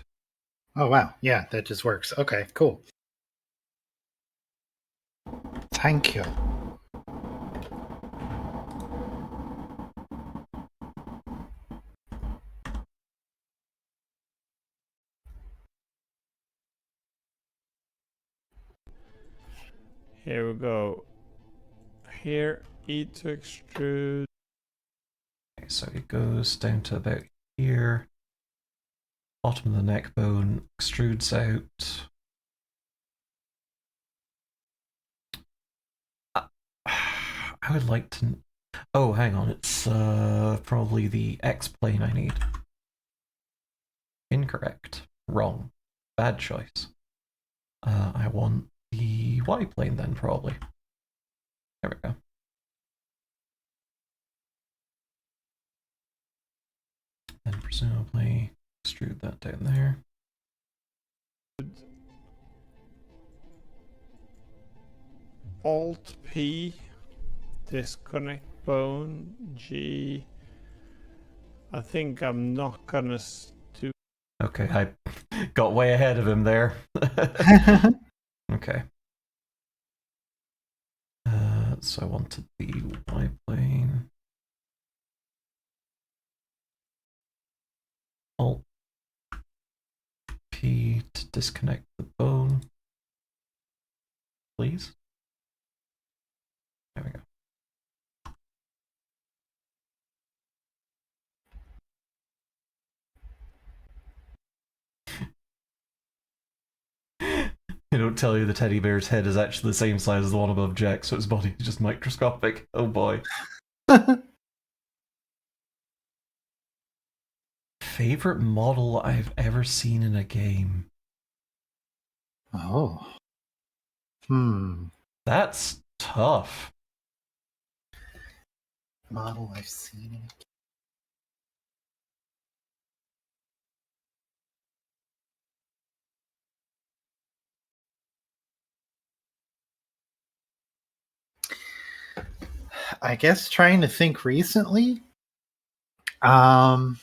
Oh wow, yeah, that just works. Okay, cool. Thank you. Here we go. Here, E to extrude. Okay, so it goes down to about here. Bottom of the neck bone extrudes out. I would like to. Oh, hang on. It's probably the X plane I need. Incorrect. Wrong. Bad choice. I want the Y plane then, probably. There we go. And presumably extrude that down there. Alt P, disconnect bone, G. I think I'm not gonna do. Okay, I got way ahead of him there. Okay. So I wanted the Y plane. Alt P to disconnect the bone. Please. There we go. They don't tell you the teddy bear's head is actually the same size as the one above Jack, so his body is just microscopic. Oh boy. Favorite model I've ever seen in a game. Oh. That's tough. Model I've seen in I guess trying to think recently. I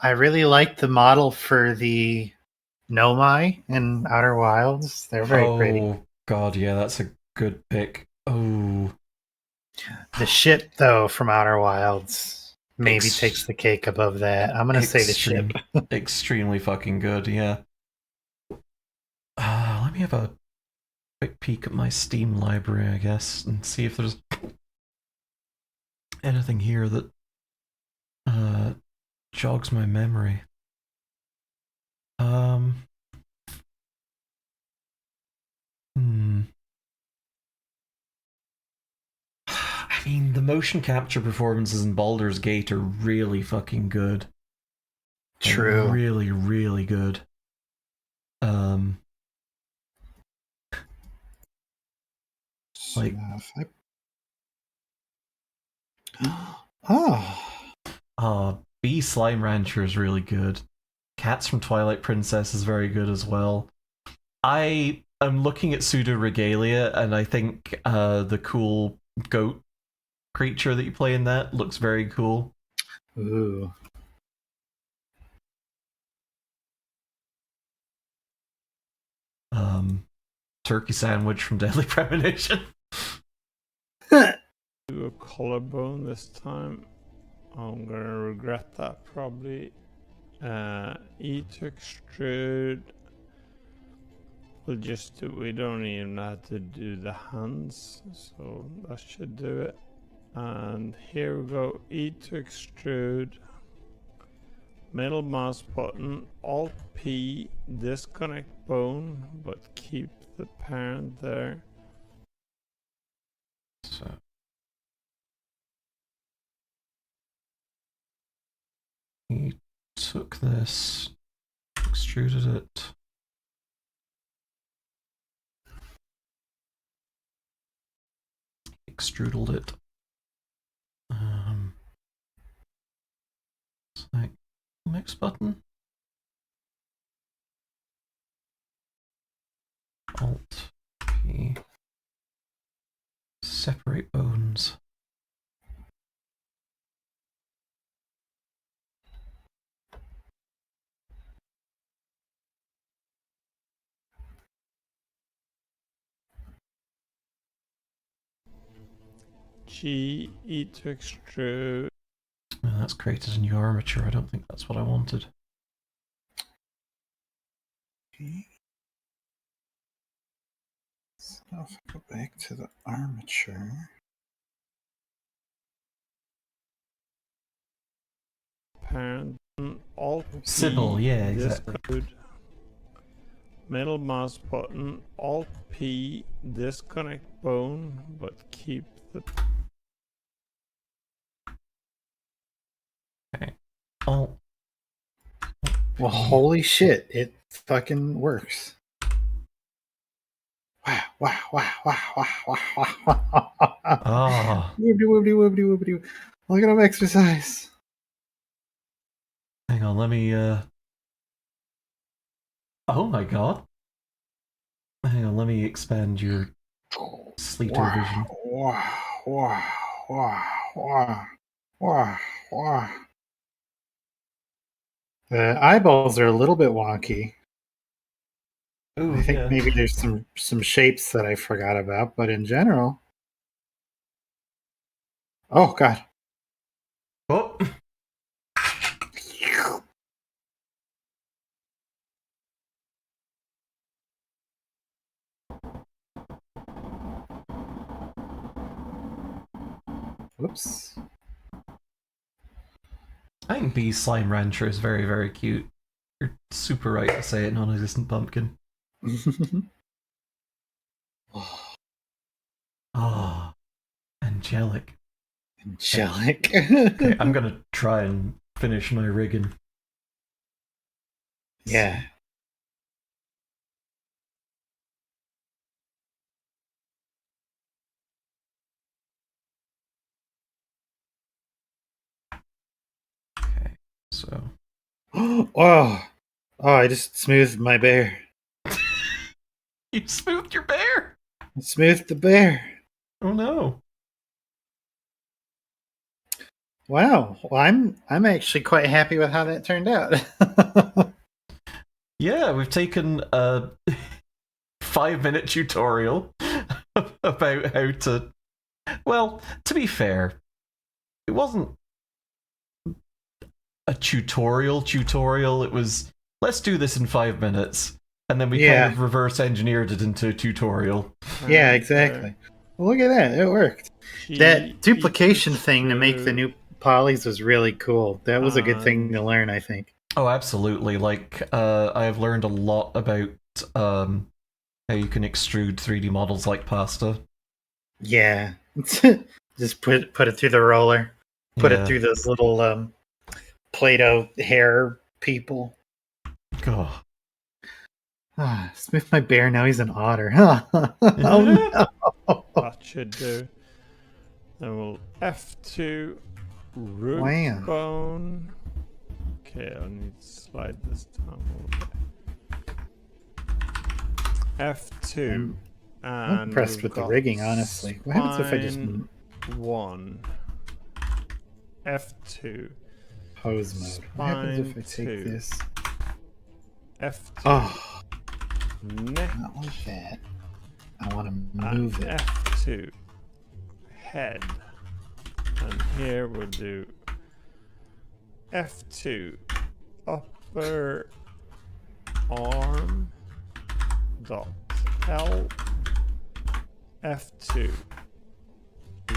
really like the model for the Nomai in Outer Wilds. They're very pretty. Oh god, yeah, that's a good pick. Oh. The ship, though, from Outer Wilds maybe Ex- takes the cake above that. I'm gonna say the ship. Extremely fucking good, yeah. Let me have a quick peek at my Steam library, I guess, and see if there's anything here that jogs my memory. I mean, the motion capture performances in Baldur's Gate are really fucking good. True. Like, really, really good. Like, Bee Slime Rancher is really good. Cats from Twilight Princess is very good as well. I am looking at Pseudo Regalia, and I think the cool goat creature that you play in that looks very cool. Ooh. Turkey sandwich from Deadly Premonition. Do a collarbone this time. I'm gonna regret that probably. E to extrude. We'll just do. We don't even have to do the hands, so that should do it. And here we go. E to extrude. Middle mouse button. Alt P. Disconnect bone, but keep the parent there. So. He took this, extruded it. Extruded it. Select mix button. Alt P. Separate bones. G, E to extrude. That's created a new armature. I don't think that's what I wanted. Okay. So now if I go back to the armature. Parent, Alt P, Sybil, yeah, exactly. disconnect. Middle mouse button, Alt P, disconnect bone, but keep the Alt. Well, holy shit, it fucking works. Wow, wow, wow, wow, wow, wow, wow, wow. Ah. Whoopty, whoopty, whoopty, whoopty. Look at him exercise. Hang on, let me, Oh my god. Hang on, let me expand your Sleeto vision. Wow, wow, wow, wow, wow, wow. The eyeballs are a little bit wonky. Ooh, I think yeah. maybe there's some shapes that I forgot about, but in general. Oh god. Oh. Whoops. I think Bee Slime Rancher is very, very cute. You're super right to say it, non-existent pumpkin. Ah, angelic. Angelic. Okay, I'm gonna try and finish my rigging. Yeah. Okay, so Oh, I just smoothed my bear. you smoothed your bear. I smoothed the bear. Oh no. Wow. Well, I'm actually quite happy with how that turned out. Yeah, we've taken a 5-minute tutorial about how to. Well, to be fair, it wasn't a tutorial. It was, let's do this in 5 minutes, and then we Yeah. kind of reverse engineered it into a tutorial. Yeah, exactly. Well, look at that. It worked. G, That duplication E to thing to make the extrude. new polys was really cool. That was a good thing to learn, I think. Oh, absolutely. Like, I've learned a lot about how you can extrude 3D models like pasta. Yeah. Just put it through the roller. Put it Yeah. through those little Play-Doh hair people. God. Smith my bear, now he's an otter. Oh no. That should do. Then we'll F2, root Wow. bone. Okay, I need to slide this down a little bit. F2. I'm And impressed we've with the got rigging, honestly. What happens if I just spine 1. F2. pose mode? What happens if I Spine take 2. this? F2. Oh, Neck. not like that. I want to And move it. F2. Head. And here we'll do F2. Upper arm. Dot L. F2.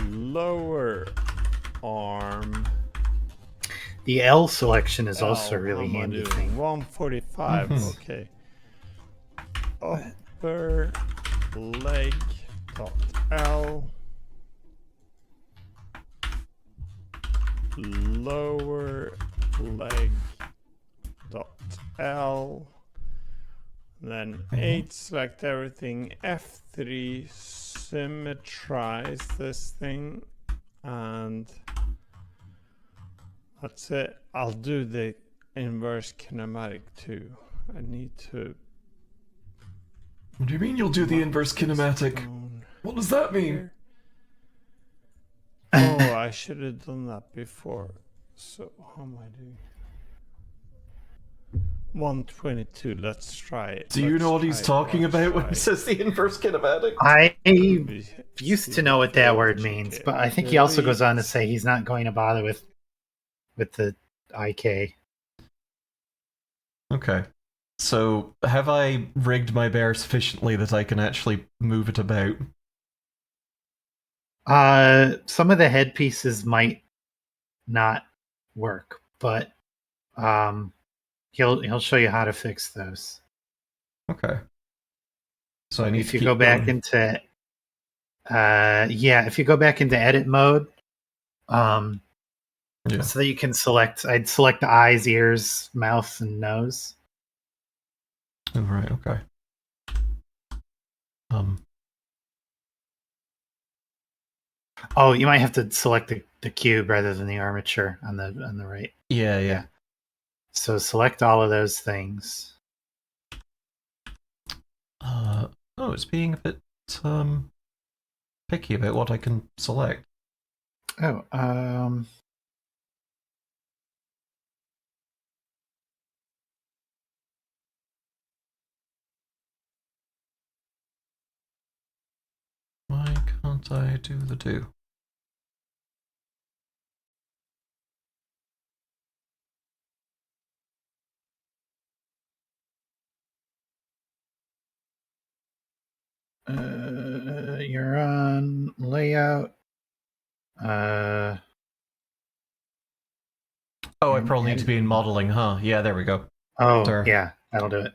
Lower arm. The L selection is also L, really how am I handy doing? thing. 145. Mhm. Okay. Upper leg. Dot L. Lower leg. Dot L. Then 8, select everything. F3, symmetrize this thing. And that's it. I'll do the inverse kinematic too. I need to What do you mean you'll do the inverse kinematic? Down What does that mean? here. Oh, I should have done that before. So how am I doing? 122. Let's try it. Do you know what he's talking about when he says the inverse kinematic? I used to know what that word means, but I think he also goes on to say he's not going to bother with the IK. Okay. So, have I rigged my bear sufficiently that I can actually move it about? Some of the headpieces might not work, but he'll show you how to fix those. Okay. So I need If to you go back going. into if you go back into edit mode, Yeah. so that you can I'd select the eyes, ears, mouth, and nose. Oh, right, okay. Oh, you might have to select the cube rather than the armature on the right. Yeah. So select all of those things. Oh, it's being a bit picky about what I can select. Oh, Why can't I do the do? you're on layout. Oh, I probably need to be in modeling, huh? Yeah, there we go. Oh, Sure. yeah, that'll do it.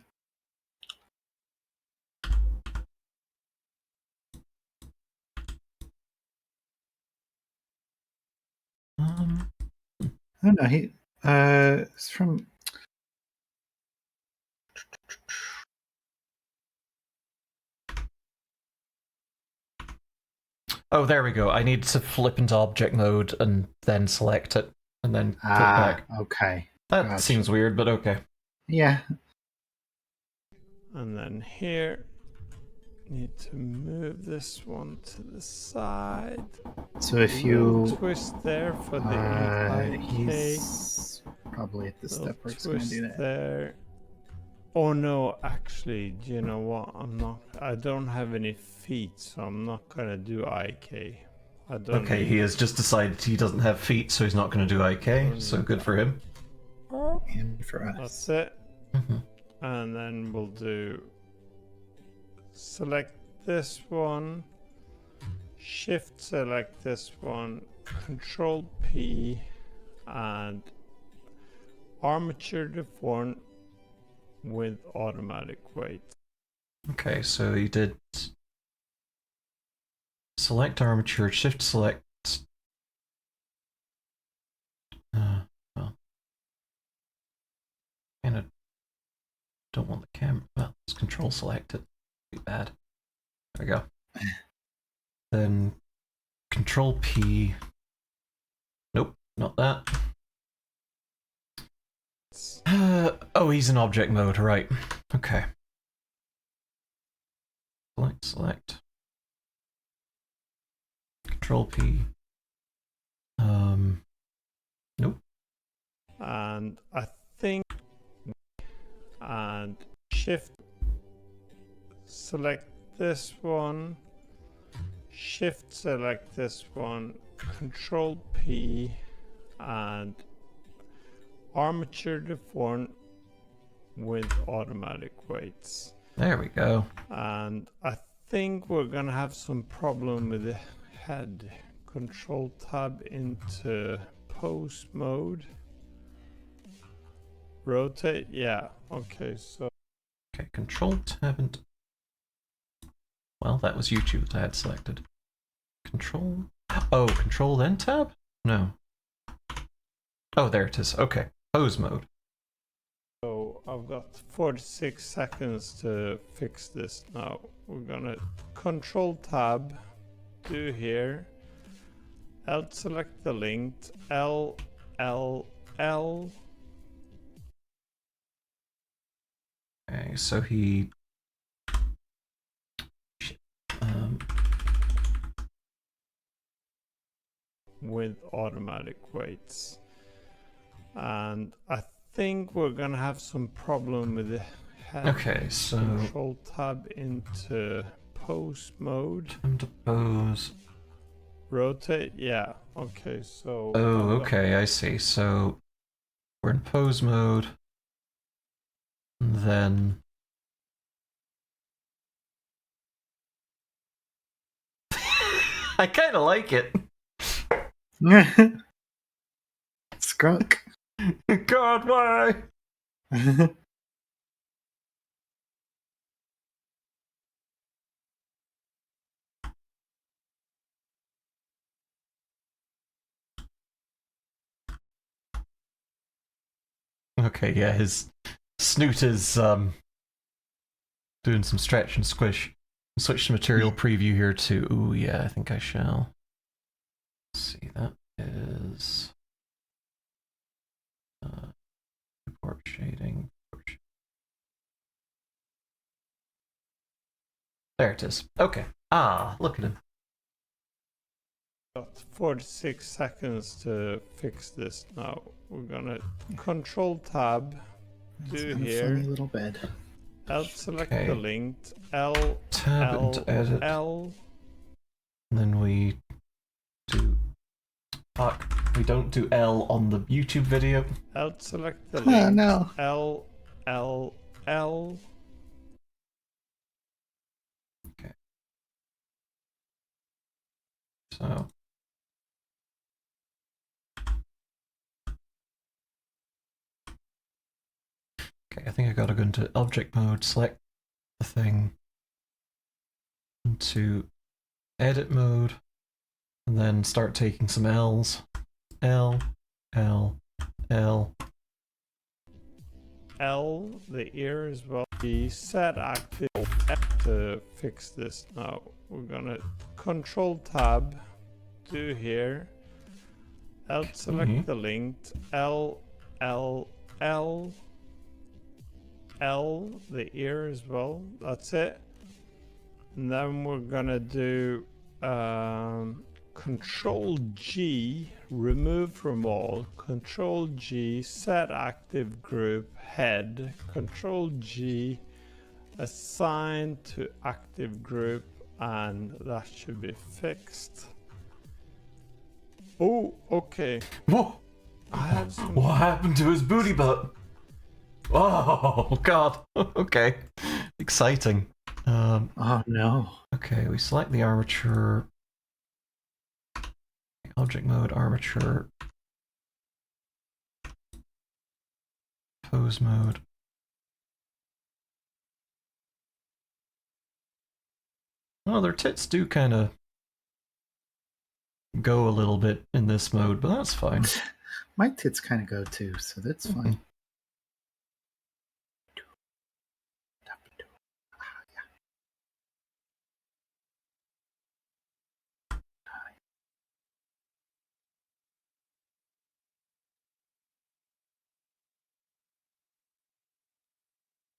Oh no, it's from. Oh, there we go. I need to flip into object mode and then select it, and then flip back. Okay. That Gotcha. seems weird, but okay. Yeah. And then here, need to move this one to the side. So if Little you twist there for the IK. he's probably at the Little step where it's going to twist do that. there. Oh no, actually, do you know what? I don't have any feet, so I'm not gonna do IK. I don't Okay, he has just decided he doesn't have feet, so he's not going to do IK, so good for him. And for us. That's it. Mm-hmm. And then we'll do select this one, shift select this one, control P, and armature deform with automatic weight. Okay, so you did select armature, shift select. Well, kind of don't want the camera. Well, let's control select it. Too bad. There we go. Then control P. Nope, not that. Oh, he's in object mode, right. Okay. Select. Control P. Nope. And I think, and shift select this one, shift select this one, control P, and armature deform with automatic weights. There we go. And I think we're gonna have some problem with the head. Control tab into pose mode. Rotate, yeah. Okay, so Okay, control tab and... Well, that was YouTube that I had selected. Control... Oh, control then tab? No. Oh, there it is. Okay, pose mode. I've got 46 seconds to fix this now. We're gonna control tab, do here, L select the linked, L. Okay, so he with automatic weights. And I think we're gonna have some problem with the head. Okay, so Control tab into pose mode. time to pose. Rotate, yeah. Okay, so. Oh, okay, I see. So we're in pose mode. And then I kind of like it. Skrunk. God, why? Okay, yeah, his snoot is doing some stretch and squish. Switch to material preview here too. Ooh, yeah, I think I shall. Let's see, that is report shading. There it is. Okay. Ah, look at him. Got 46 seconds to fix this now. We're gonna control tab, do Funny here, little bed. L select Okay. the linked, L, Tab L, into edit. L, And then we do. Fuck. We don't do L on the YouTube video. L select the Oh linked, no. L, L, L. So. Okay, I think I gotta go into object mode, select the thing, into edit mode, and then start taking some L's. L, L, L. L, the ear as well. The set active to fix this now. We're gonna control tab, do here, L select the linked, L, L, L, L, the ear as well. That's it. And then we're gonna do Control G, remove from all. Control G, set active group head. Control G, assign to active group, and that should be fixed. Oh, okay. Whoa! I had some. What happened to his booty butt? Oh god. Okay. Exciting. Oh no. Okay, we select the armature. Object mode, armature. Pose mode. Well, their tits do kind of go a little bit in this mode, but that's fine. My tits kind of go too, so that's fine.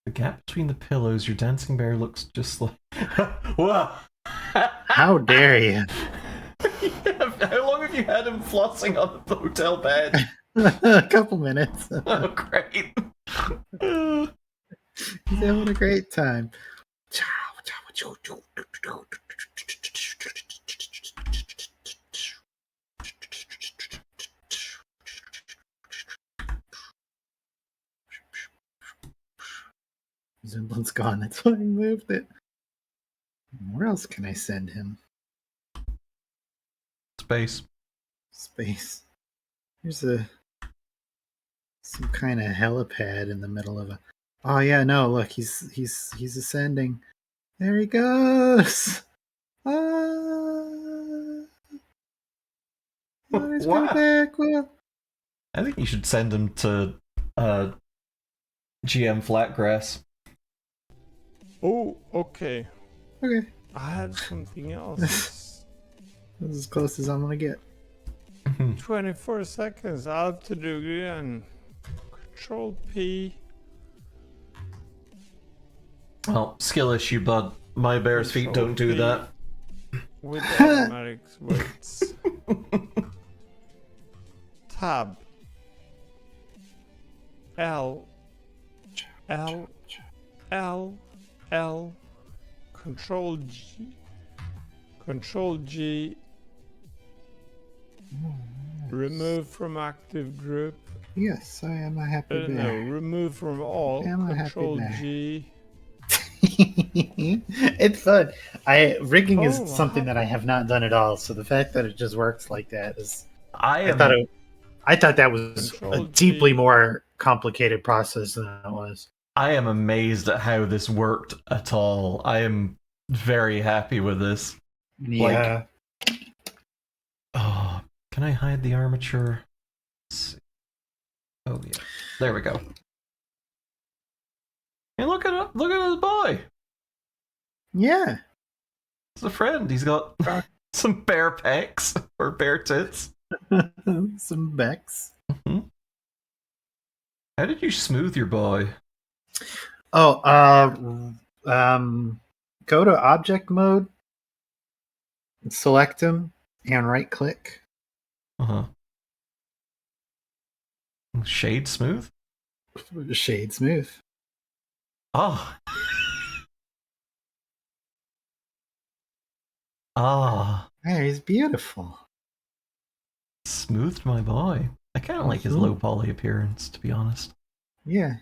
The gap between the pillows, your dancing bear looks just like. Whoa! How dare you? How long have you had him flossing on the hotel bed? A couple minutes. Oh, great. He's having a great time. Zimblon's gone. That's why I moved it. Where else can I send him? Space. Space. There's some kind of helipad in the middle of a. Oh yeah, no, look, he's ascending. There he goes. Ah, oh, he's Wow. coming back. Well, I think you should send him to GM Flatgrass. Oh, okay. okay, I had something else. this is as close as I'm gonna get. 24 seconds. I have to do again. Control P. Well, skill issue, bud. My bear's feet don't do that. With automatic weights. tab. L. L. L. L. Control G. Control G. Remove from active group. Yes, I am a happy No, bear. remove from all. I am a happy Control bear. G. It's fun. Rigging is Oh, something that I have not done at all. So the fact that it just works like that is, I thought that was a Control deeply G. more complicated process than it was. I am amazed at how this worked at all. I am very happy with this. Yeah. Oh, can I hide the armature? Let's see. Oh yeah, there we go. Hey, look at this boy. Yeah. He's a friend. He's got some bear pecs or bear tits. Some Becks. How did you smooth your boy? Oh, go to object mode, select him, and right click. Uh-huh. Shade smooth? Shade smooth. Oh. Ah. Hey, he's beautiful. Smoothed my boy. I kind of like his Mhm. low poly appearance, to be honest. Yeah.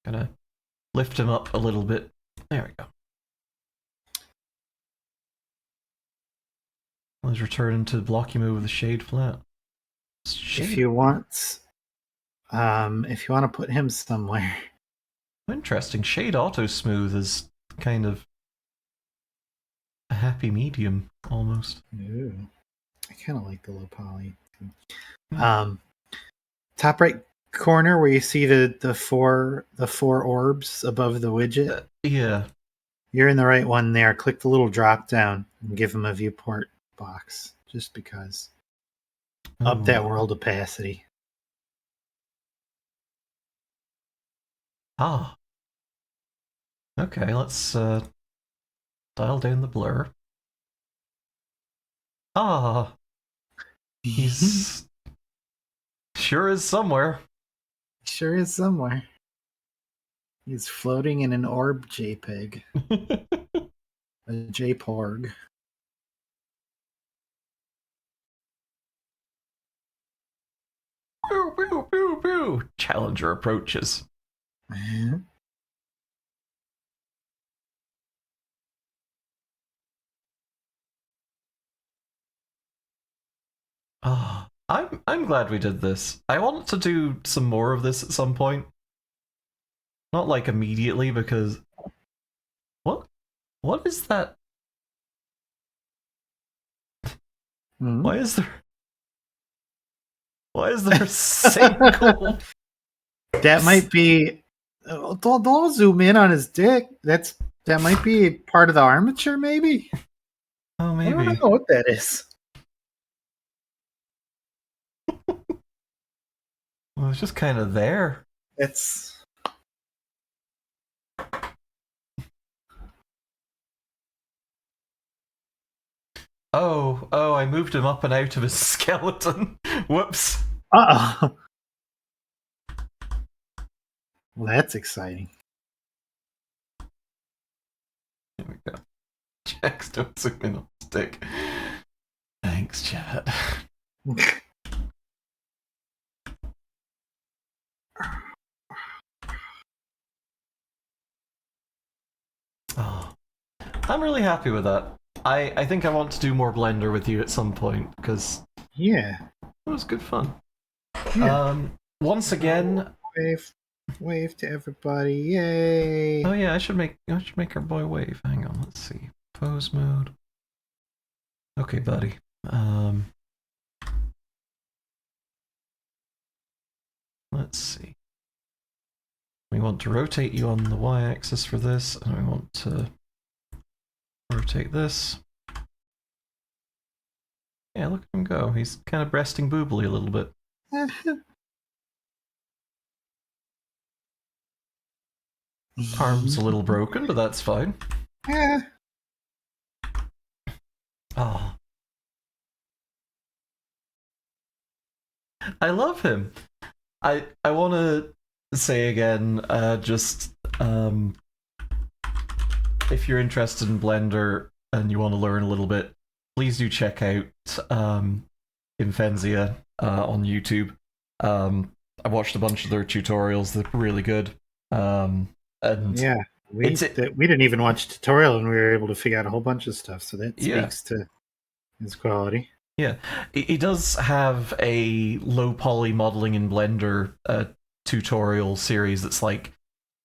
Gonna lift him up a little bit. There we go. Let's return into blocky mode with the shade flat. If you want to put him somewhere. Interesting. Shade auto smooth is kind of a happy medium almost. Ooh. I kind of like the low poly. Hmm. Top right corner where you see the four orbs above the widget. Yeah. You're in the right one there. Click the little drop down and give him a viewport box, just because. Up that Ooh. world opacity. Ah. Okay, let's dial down the blur. Ah. He's sure is somewhere. Sure is somewhere. He's floating in an orb JPEG. A JPORG. Boo, boo, boo, boo. Challenger approaches. Ah, I'm glad we did this. I want to do some more of this at some point. Not like immediately, because what is that? Hmm? Why is there a single? That might be. Don't zoom in on his dick. That might be part of the armature, maybe. Oh, I maybe. don't know what that is. Well, it's just kind of there. It's. Oh, I moved him up and out of his skeleton. Whoops. Uh-oh. Well, that's exciting. There we go. Jax, don't zoom in on his dick. Thanks, chat. Oh, I'm really happy with that. I think I want to do more Blender with you at some point, because Yeah. it was good fun. Yeah. Once again, Wave to everybody. Yay. oh yeah, I should make our boy wave. Hang on, let's see. Pose mode. Okay, buddy. Let's see. We want to rotate you on the y-axis for this, and we want to rotate this. Yeah, look at him go. He's kind of breasting boobly a little bit. Arm's a little broken, but that's fine. Yeah. Oh. I love him. I want to say again, just if you're interested in Blender and you want to learn a little bit, please do check out Infenzia on YouTube. I watched a bunch of their tutorials; they're really good. And Yeah, we didn't even watch a tutorial, and we were able to figure out a whole bunch of stuff. So that speaks to his quality. Yeah, he does have a low poly modeling in Blender tutorial series that's like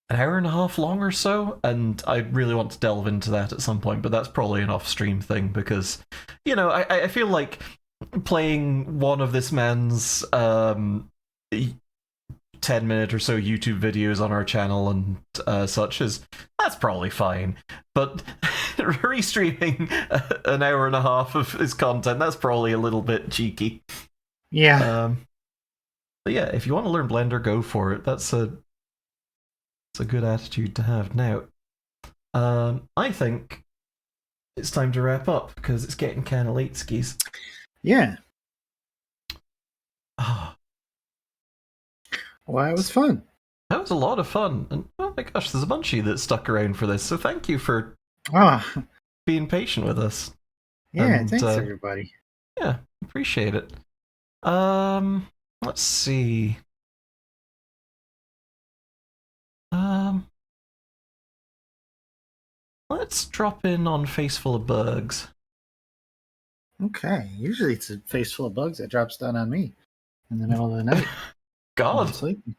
an hour and a half long or so, and I really want to delve into that at some point, but that's probably an off-stream thing because, you know, I feel like playing one of this man's 10-minute or so YouTube videos on our channel and such that's probably fine, but restreaming an hour and a half of his content, that's probably a little bit cheeky. Yeah. But yeah, if you want to learn Blender, go for it. That's a good attitude to have. Now, I think it's time to wrap up because it's getting kind of late, skis. Yeah. Oh, Well, it was fun. that was a lot of fun, and oh my gosh, there's a bunch of you that stuck around for this. So thank you for being patient with us. Yeah, And, thanks everybody. Yeah, appreciate it. Let's see. Let's drop in on Face Full of Bugs. Okay. Usually it's a face full of bugs that drops down on me in the middle of the night. while I'm God, sleeping.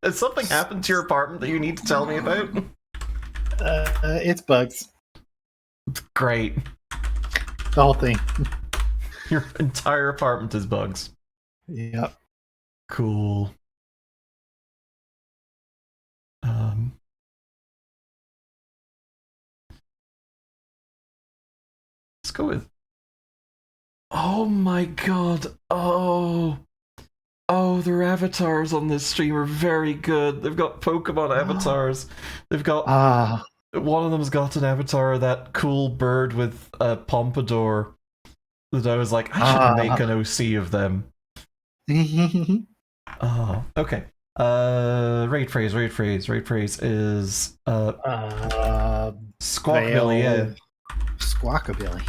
has something happened to your apartment that you need to tell me about? It's bugs. Great. The whole thing. Your entire apartment is bugs. Yep. Cool. Let's go with. Oh my god. Oh, their avatars on this stream are very good. They've got Pokemon avatars. They've got. One of them's got an avatar of that cool bird with a pompadour that I was like, I should make an OC of them. Oh, okay. Raid phrase is Squawkabilly, yeah. Squawkabilly.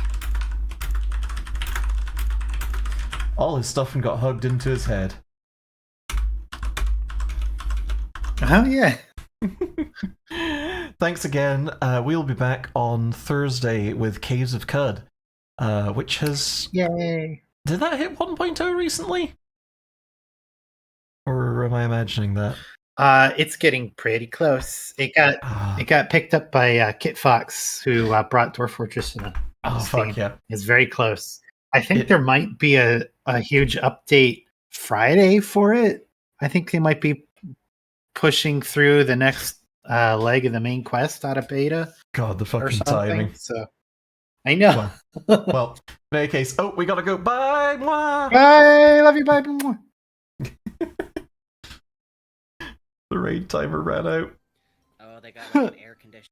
All his stuff and got hugged into his head. Oh yeah. Thanks again. We'll be back on Thursday with Caves of Cud, which has... Yay. Did that hit 1.0 recently? Or am I imagining that? It's getting pretty close. It got picked up by Kit Fox, who brought Dwarf Fortress in fuck yeah. It's very close. I think there might be a huge update Friday for it. I think they might be pushing through the next leg of the main quest out of beta. God, the fucking timing. So I know. Well, in any case, we gotta go. Bye. Mwah. Bye. Love you. Bye. The raid timer ran out. Oh, they got like an air conditioner.